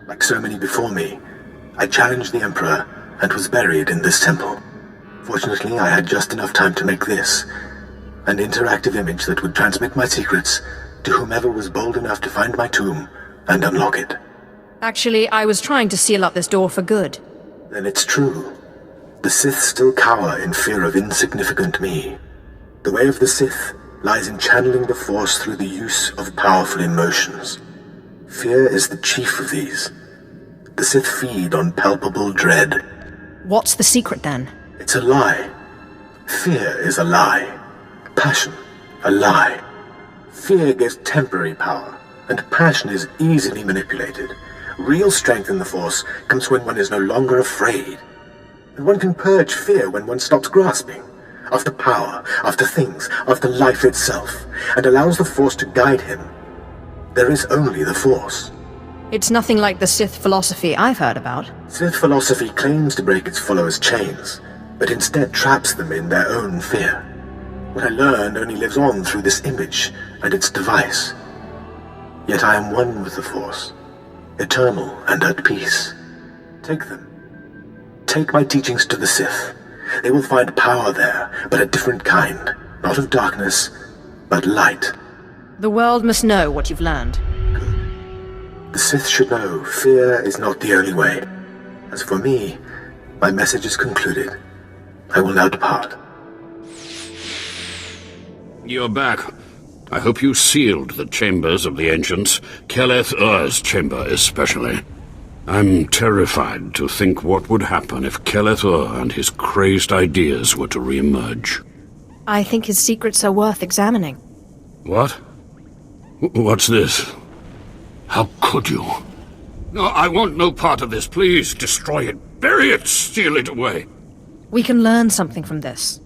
Like so many before me, I challenged the Emperor and was buried in this temple. Fortunately, I had just enough time to make this, an interactive image that would transmit my secrets to whomever was bold enough to find my tomb and unlock it. Actually, I was trying to seal up this door for good. Then it's true. The Sith still cower in fear of insignificant me. The way of the Sith lies in channeling the Force through the use of powerful emotions. Fear is the chief of these. The Sith feed on palpable dread. What's the secret, then? It's a lie. Fear is a lie. Passion, a lie. Fear gives temporary power, and passion is easily manipulated. Real strength in the Force comes when one is no longer afraid. And one can purge fear when one stops grasping after power, after things, after life itself, and allows the Force to guide him. There is only the Force. It's nothing like the Sith philosophy I've heard about. Sith philosophy claims to break its followers' chains, but instead traps them in their own fear. What I learned only lives on through this image and its device. Yet I am one with the Force, eternal and at peace. Take them. Take my teachings to the Sith. They will find power there, but a different kind. Not of darkness, but light. The world must know what you've learned. The Sith should know fear is not the only way. As for me, my message is concluded. I will now depart. You're back. I hope you sealed the chambers of the ancients, Keleth Ur's chamber especially. I'm terrified to think what would happen if Kelethor and his crazed ideas were to re-emerge. I think his secrets are worth examining. What? What's this? How could you? No, I want no part of this. Please, destroy it. Bury it. Steal it away. We can learn something from this.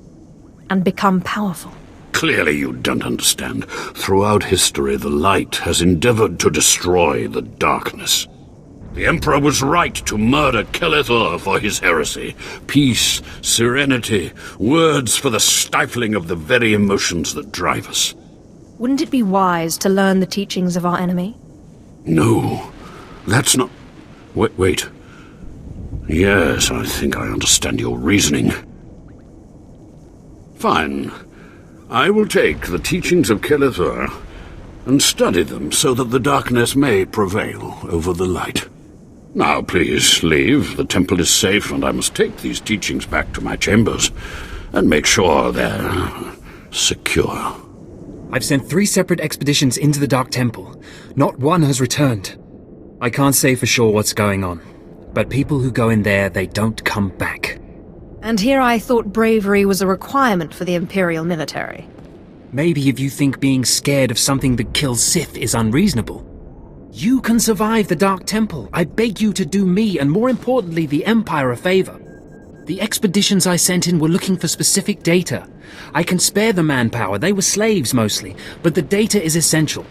And become powerful. Clearly you don't understand. Throughout history, the light has endeavored to destroy the darkness. The Emperor was right to murder Kelethor for his heresy. Peace, serenity, words for the stifling of the very emotions that drive us. Wouldn't it be wise to learn the teachings of our enemy? No, that's not... Wait. Yes, I think I understand your reasoning. Fine. I will take the teachings of Kelethor and study them so that the darkness may prevail over the light. Now, please, leave. The temple is safe, and I must take these teachings back to my chambers and make sure they're secure. I've sent 3 separate expeditions into the Dark Temple. Not one has returned. I can't say for sure what's going on, but people who go in there, they don't come back. And here I thought bravery was a requirement for the Imperial military. Maybe if you think being scared of something that kills Sith is unreasonable. You can survive the Dark Temple. I beg you to do me, and more importantly, the Empire a favor. The expeditions I sent in were looking for specific data. I can spare the manpower, they were slaves mostly, but the data is essential.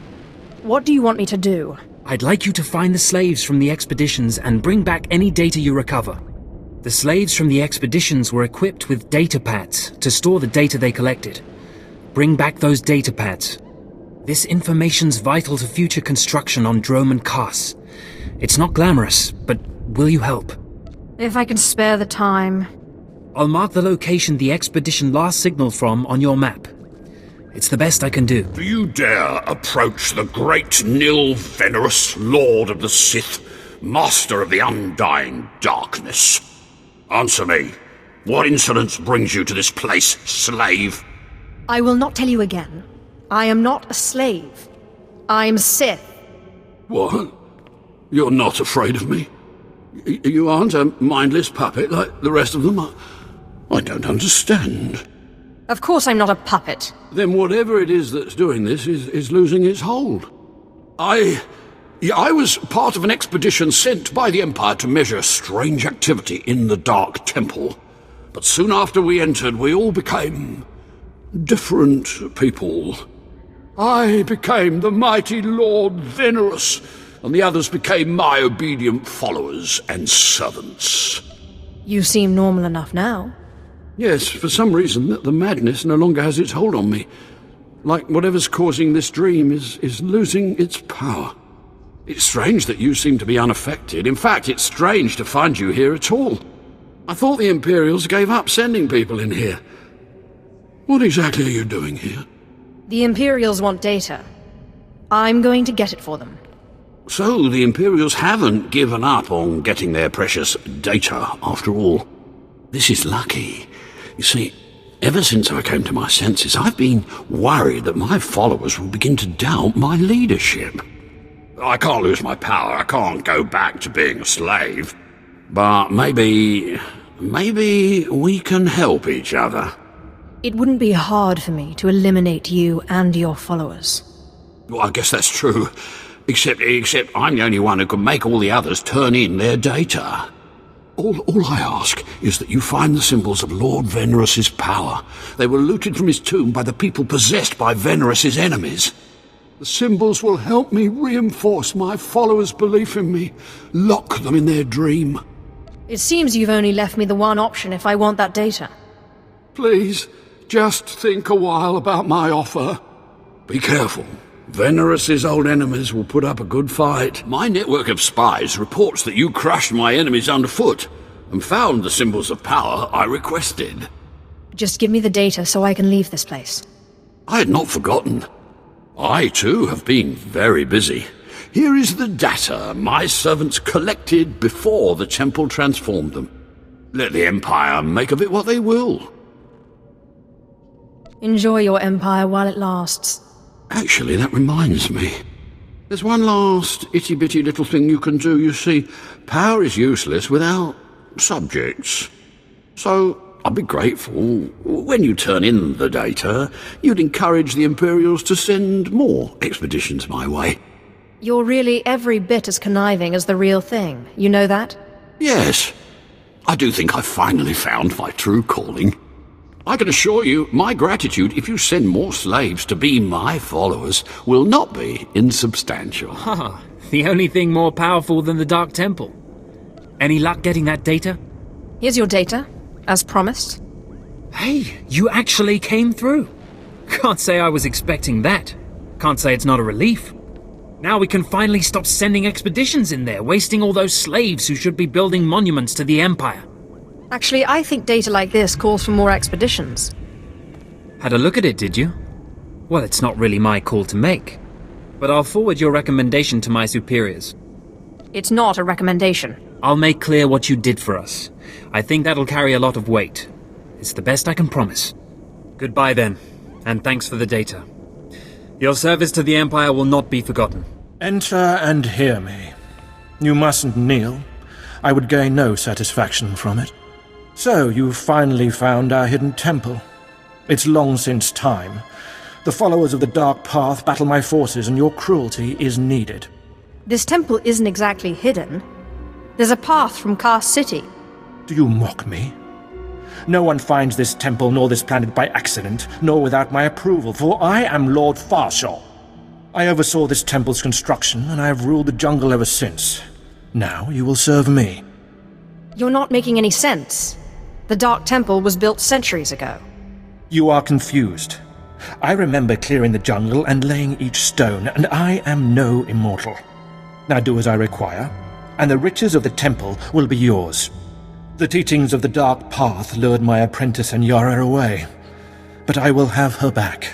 What do you want me to do? I'd like you to find the slaves from the expeditions and bring back any data you recover. The slaves from the expeditions were equipped with data pads to store the data they collected. Bring back those data pads. This information's vital to future construction on Dromund Kaas. It's not glamorous, but will you help? If I can spare the time. I'll mark the location the expedition last signaled from on your map. It's the best I can do. Do you dare approach the great Nil Venerus, Lord of the Sith, Master of the Undying Darkness? Answer me. What insolence brings you to this place, slave? I will not tell you again. I am not a slave. I'm Sith. What? You're not afraid of me? You aren't a mindless puppet like the rest of them? I don't understand. Of course I'm not a puppet. Then whatever it is that's doing this is losing its hold. I was part of an expedition sent by the Empire to measure strange activity in the Dark Temple. But soon after we entered, we all became different people. I became the mighty Lord Venerus, and the others became my obedient followers and servants. You seem normal enough now. Yes, for some reason the madness no longer has its hold on me. Like whatever's causing this dream is losing its power. It's strange that you seem to be unaffected. In fact, it's strange to find you here at all. I thought the Imperials gave up sending people in here. What exactly are you doing here? The Imperials want data. I'm going to get it for them. So the Imperials haven't given up on getting their precious data, after all. This is lucky. You see, ever since I came to my senses, I've been worried that my followers will begin to doubt my leadership. I can't lose my power. I can't go back to being a slave. But maybe we can help each other. It wouldn't be hard for me to eliminate you and your followers. Well, I guess that's true. Except I'm the only one who can make all the others turn in their data. All I ask is that you find the symbols of Lord Venerus's power. They were looted from his tomb by the people possessed by Venerus's enemies. The symbols will help me reinforce my followers' belief in me, lock them in their dream. It seems you've only left me the one option if I want that data. Please, just think a while about my offer. Be careful. Venerus's old enemies will put up a good fight. My network of spies reports that you crushed my enemies underfoot and found the symbols of power I requested. Just give me the data so I can leave this place. I had not forgotten. I, too, have been very busy. Here is the data my servants collected before the temple transformed them. Let the Empire make of it what they will. Enjoy your empire while it lasts. Actually, that reminds me. There's one last itty-bitty little thing you can do. You see, power is useless without subjects. So I'd be grateful when you turn in the data, you'd encourage the Imperials to send more expeditions my way. You're really every bit as conniving as the real thing. You know that? Yes. I do think I've finally found my true calling. I can assure you, my gratitude if you send more slaves to be my followers will not be insubstantial. Ah, the only thing more powerful than the Dark Temple. Any luck getting that data? Here's your data, as promised. Hey, you actually came through. Can't say I was expecting that. Can't say it's not a relief. Now we can finally stop sending expeditions in there, wasting all those slaves who should be building monuments to the Empire. Actually, I think data like this calls for more expeditions. Had a look at it, did you? Well, it's not really my call to make. But I'll forward your recommendation to my superiors. It's not a recommendation. I'll make clear what you did for us. I think that'll carry a lot of weight. It's the best I can promise. Goodbye then, and thanks for the data. Your service to the Empire will not be forgotten. Enter and hear me. You mustn't kneel. I would gain no satisfaction from it. So, you've finally found our hidden temple. It's long since time. The followers of the Dark Path battle my forces, and your cruelty is needed. This temple isn't exactly hidden. There's a path from Kaas City. Do you mock me? No one finds this temple nor this planet by accident, nor without my approval, for I am Lord Farshal. I oversaw this temple's construction, and I have ruled the jungle ever since. Now you will serve me. You're not making any sense. The Dark Temple was built centuries ago. You are confused. I remember clearing the jungle and laying each stone, and I am no immortal. Now do as I require, and the riches of the temple will be yours. The teachings of the Dark Path lured my apprentice Anyara away, but I will have her back.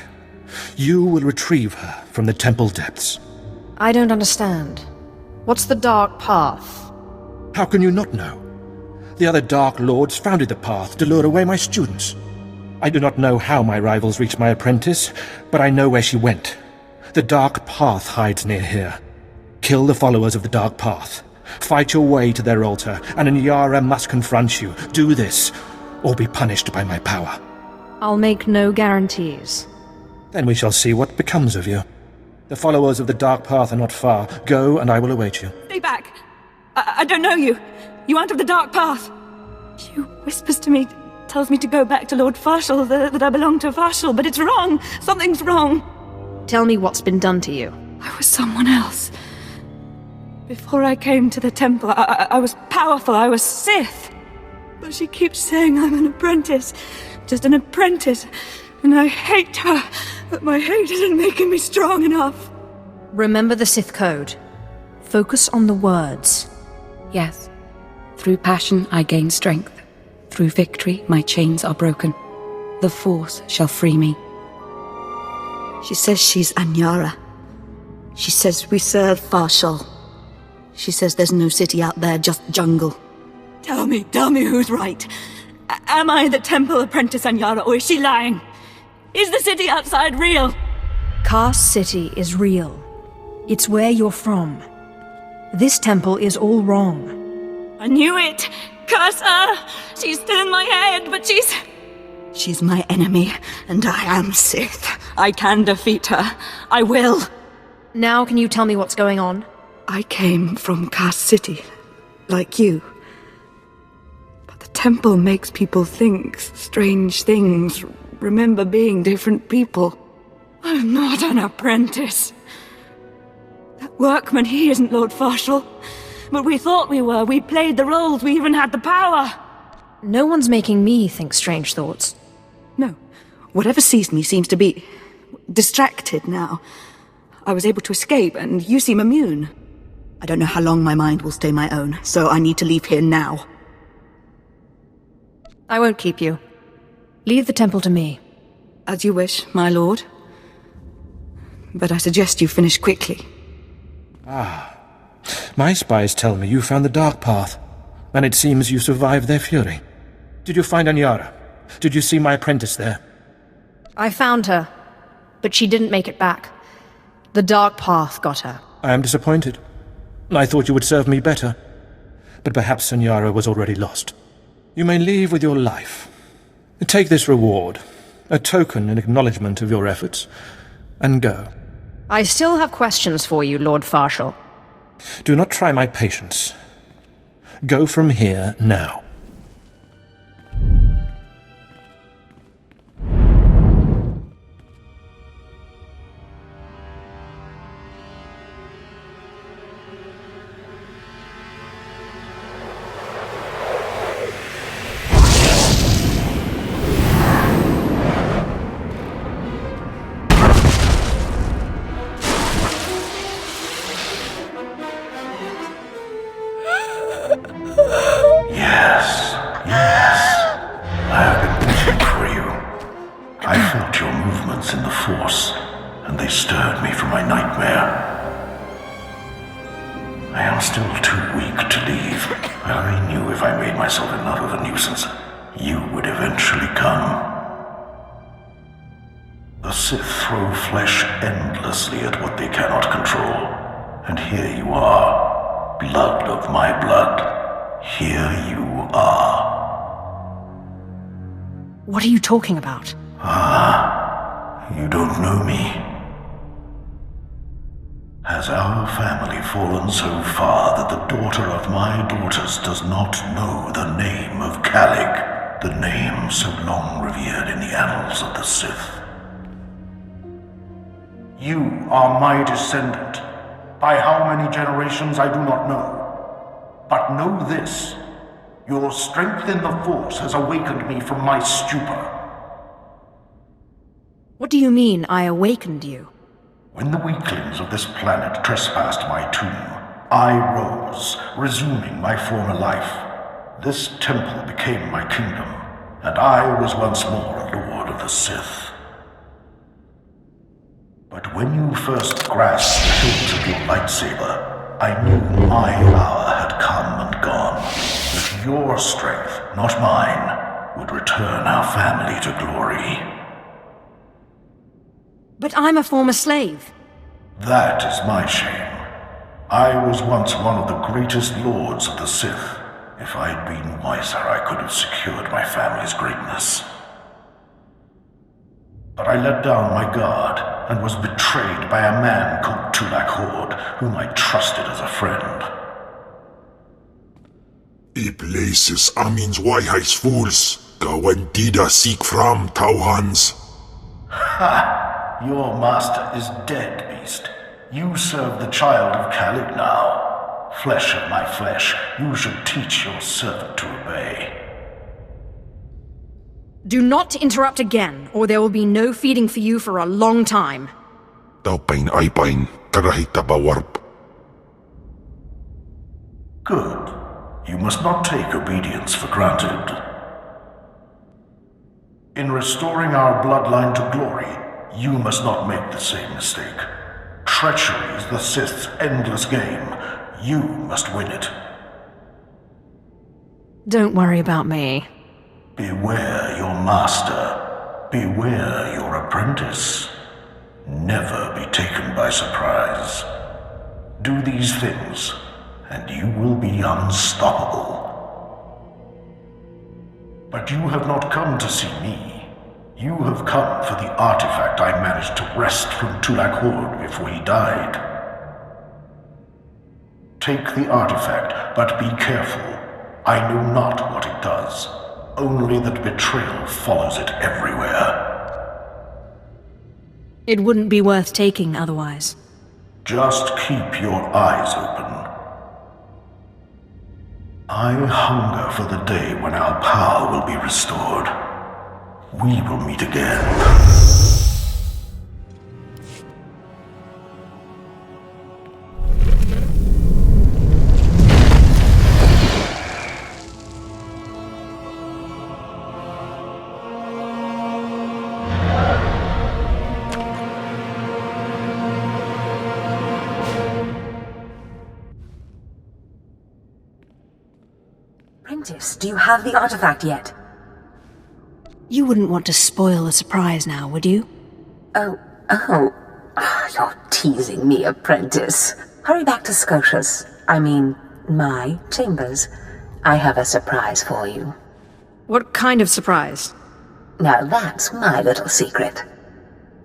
You will retrieve her from the temple depths. I don't understand. What's the Dark Path? How can you not know? The other Dark Lords founded the Path to lure away my students. I do not know how my rivals reached my apprentice, but I know where she went. The Dark Path hides near here. Kill the followers of the Dark Path. Fight your way to their altar, and Anyara must confront you. Do this, or be punished by my power. I'll make no guarantees. Then we shall see what becomes of you. The followers of the Dark Path are not far. Go, and I will await you. Stay back! I don't know you. You aren't of the Dark Path. She whispers to me, tells me to go back to Lord Farshal, that I belong to Farshal, but it's wrong. Something's wrong. Tell me what's been done to you. I was someone else. Before I came to the temple, I was powerful, I was Sith. But she keeps saying I'm an apprentice. Just an apprentice. And I hate her. But my hate isn't making me strong enough. Remember the Sith Code. Focus on the words. Yes. Through passion I gain strength. Through victory my chains are broken. The Force shall free me. She says she's Anyara. She says we serve Farshal. She says there's no city out there, just jungle. Tell me who's right. Am I the temple apprentice Anyara, or is she lying? Is the city outside real? Kaas City is real. It's where you're from. This temple is all wrong. I knew it! Curse her! She's still in my head, but she's my enemy, and I am Sith. I can defeat her. I will. Now can you tell me what's going on? I came from Kaas City, like you. But the temple makes people think strange things, remember being different people. I'm not an apprentice. That workman, he isn't Lord Farshal. But we thought we were. We played the roles. We even had the power. No one's making me think strange thoughts. No. Whatever sees me seems to be distracted now. I was able to escape, and you seem immune. I don't know how long my mind will stay my own, so I need to leave here now. I won't keep you. Leave the temple to me. As you wish, my lord. But I suggest you finish quickly. My spies tell me you found the Dark Path, and it seems you survived their fury. Did you find Anyara? Did you see my apprentice there? I found her, but she didn't make it back. The Dark Path got her. I am disappointed. I thought you would serve me better. But perhaps Senyara was already lost. You may leave with your life. Take this reward, a token in acknowledgement of your efforts, and go. I still have questions for you, Lord Farshall. Do not try my patience. Go from here now. The Sith throw flesh endlessly at what they cannot control. And here you are, blood of my blood. Here you are. What are you talking about? You don't know me. Has our family fallen so far that the daughter of my daughters does not know the name of Kalig, the name so long revered in the annals of the Sith? You are my descendant. By how many generations I do not know. But know this, your strength in the Force has awakened me from my stupor. What do you mean, I awakened you? When the weaklings of this planet trespassed my tomb, I rose, resuming my former life. This temple became my kingdom, and I was once more a Lord of the Sith. But when you first grasped the hilt of your lightsaber, I knew my hour had come and gone. That your strength, not mine, would return our family to glory. But I'm a former slave. That is my shame. I was once one of the greatest lords of the Sith. If I'd been wiser, I could have secured my family's greatness. But I let down my guard and was betrayed by a man called Tulak Hord, whom I trusted as a friend. I places amins wajhais fools, gawantida seek from Tauhans. Ha! Your master is dead, beast. You serve the child of Kalig now. Flesh of my flesh, you should teach your servant to obey. Do not interrupt again, or there will be no feeding for you for a long time. Taupain aipain, karahita bawarp. Good. You must not take obedience for granted. In restoring our bloodline to glory, you must not make the same mistake. Treachery is the Sith's endless game. You must win it. Don't worry about me. Beware your master. Beware your apprentice. Never be taken by surprise. Do these things, and you will be unstoppable. But you have not come to see me. You have come for the artifact I managed to wrest from Tulak Hord before he died. Take the artifact, but be careful. I know not what it does. Only that betrayal follows it everywhere. It wouldn't be worth taking otherwise. Just keep your eyes open. I hunger for the day when our power will be restored. We will meet again. Apprentice, do you have the artifact yet? You wouldn't want to spoil the surprise now, would you? Oh. You're teasing me, Apprentice. hurry back to Scotia's. My chambers. I have a surprise for you. What kind of surprise? Now that's my little secret.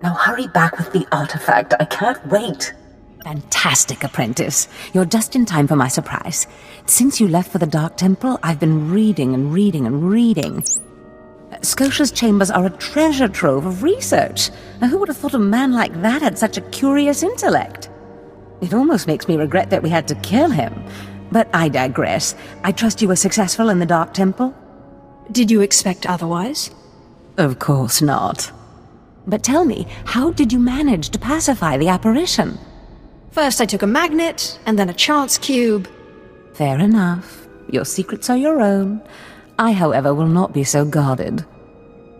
Now hurry back with the artifact. I can't wait. Fantastic, Apprentice. You're just in time for my surprise. Since you left for the Dark Temple, I've been reading and reading and reading. Scotia's chambers are a treasure trove of research. Now, who would have thought a man like that had such a curious intellect? It almost makes me regret that we had to kill him. But I digress. I trust you were successful in the Dark Temple? Did you expect otherwise? Of course not. But tell me, how did you manage to pacify the apparition? First I took a magnet, and then a chance cube. Fair enough. Your secrets are your own. I, however, will not be so guarded.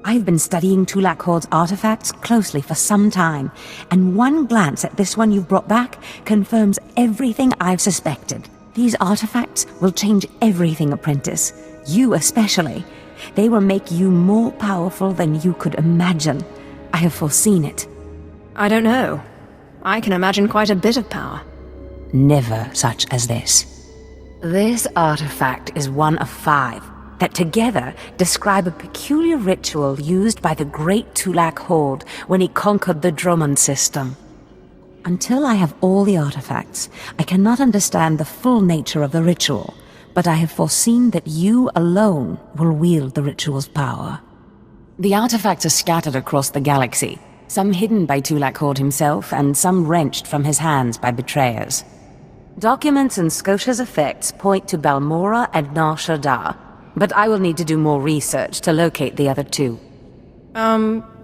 I've been studying Tulak Horde's artifacts closely for some time, and one glance at this one you've brought back confirms everything I've suspected. These artifacts will change everything, Apprentice. You especially. They will make you more powerful than you could imagine. I have foreseen it. I don't know. I can imagine quite a bit of power. Never such as this. This artifact is one of 5 that together describe a peculiar ritual used by the great Tulak Horde when he conquered the Dromund system. Until I have all the artifacts, I cannot understand the full nature of the ritual, but I have foreseen that you alone will wield the ritual's power. The artifacts are scattered across the galaxy, some hidden by Tulak Horde himself, and some wrenched from his hands by betrayers. Documents and Scotia's effects point to Balmora and Nar Shaddaa, but I will need to do more research to locate the other 2.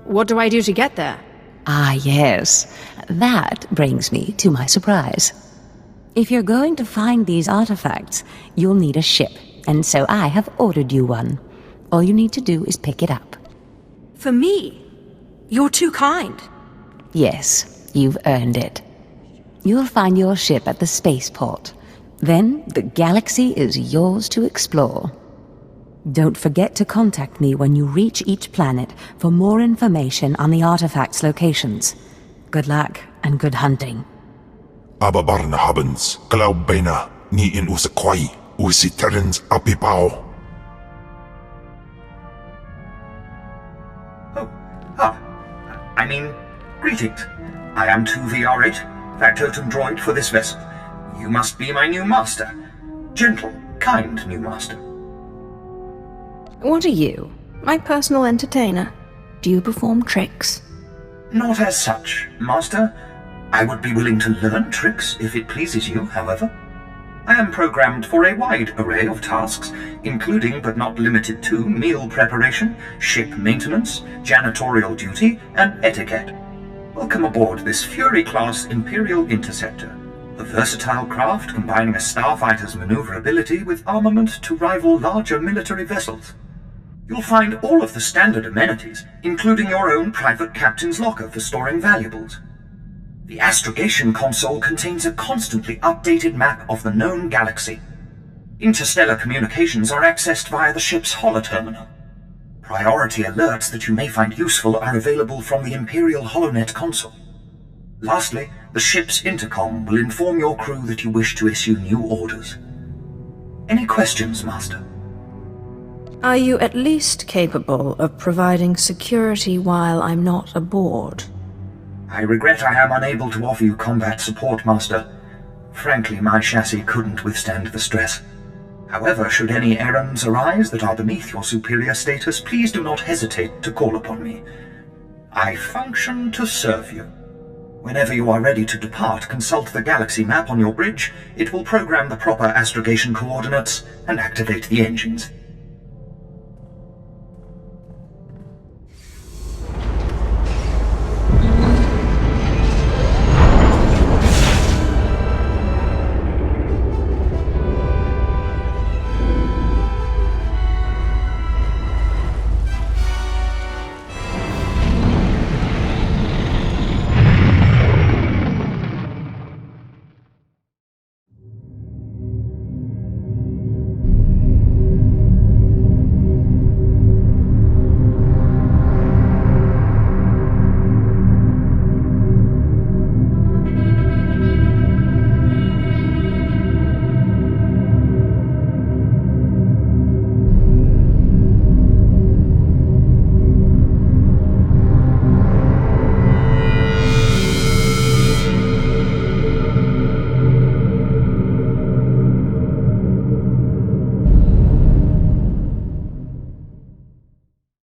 What do I do to get there? Ah, yes. That brings me to my surprise. If you're going to find these artifacts, you'll need a ship, and so I have ordered you one. All you need to do is pick it up. For me? You're too kind. Yes, you've earned it. You'll find your ship at the spaceport. Then the galaxy is yours to explore. Don't forget to contact me when you reach each planet for more information on the artifacts' locations. Good luck and good hunting. Ababarna habens, Glaubena, ni in usakwai, usiterens apipao. Greetings. I am 2VR8, factotum droid for this vessel. You must be my new master. Gentle, kind new master. What are you? My personal entertainer? Do you perform tricks? Not as such, master. I would be willing to learn tricks if it pleases you, however. I am programmed for a wide array of tasks, including but not limited to meal preparation, ship maintenance, janitorial duty, and etiquette. Welcome aboard this Fury-class Imperial Interceptor, a versatile craft combining a starfighter's maneuverability with armament to rival larger military vessels. You'll find all of the standard amenities, including your own private captain's locker for storing valuables. The astrogation console contains a constantly updated map of the known galaxy. Interstellar communications are accessed via the ship's holoterminal. Priority alerts that you may find useful are available from the Imperial HoloNet console. Lastly, the ship's intercom will inform your crew that you wish to issue new orders. Any questions, Master? Are you at least capable of providing security while I'm not aboard? I regret I am unable to offer you combat support, Master. Frankly, my chassis couldn't withstand the stress. However, should any errands arise that are beneath your superior status, please do not hesitate to call upon me. I function to serve you. Whenever you are ready to depart, consult the galaxy map on your bridge. It will program the proper astrogation coordinates and activate the engines.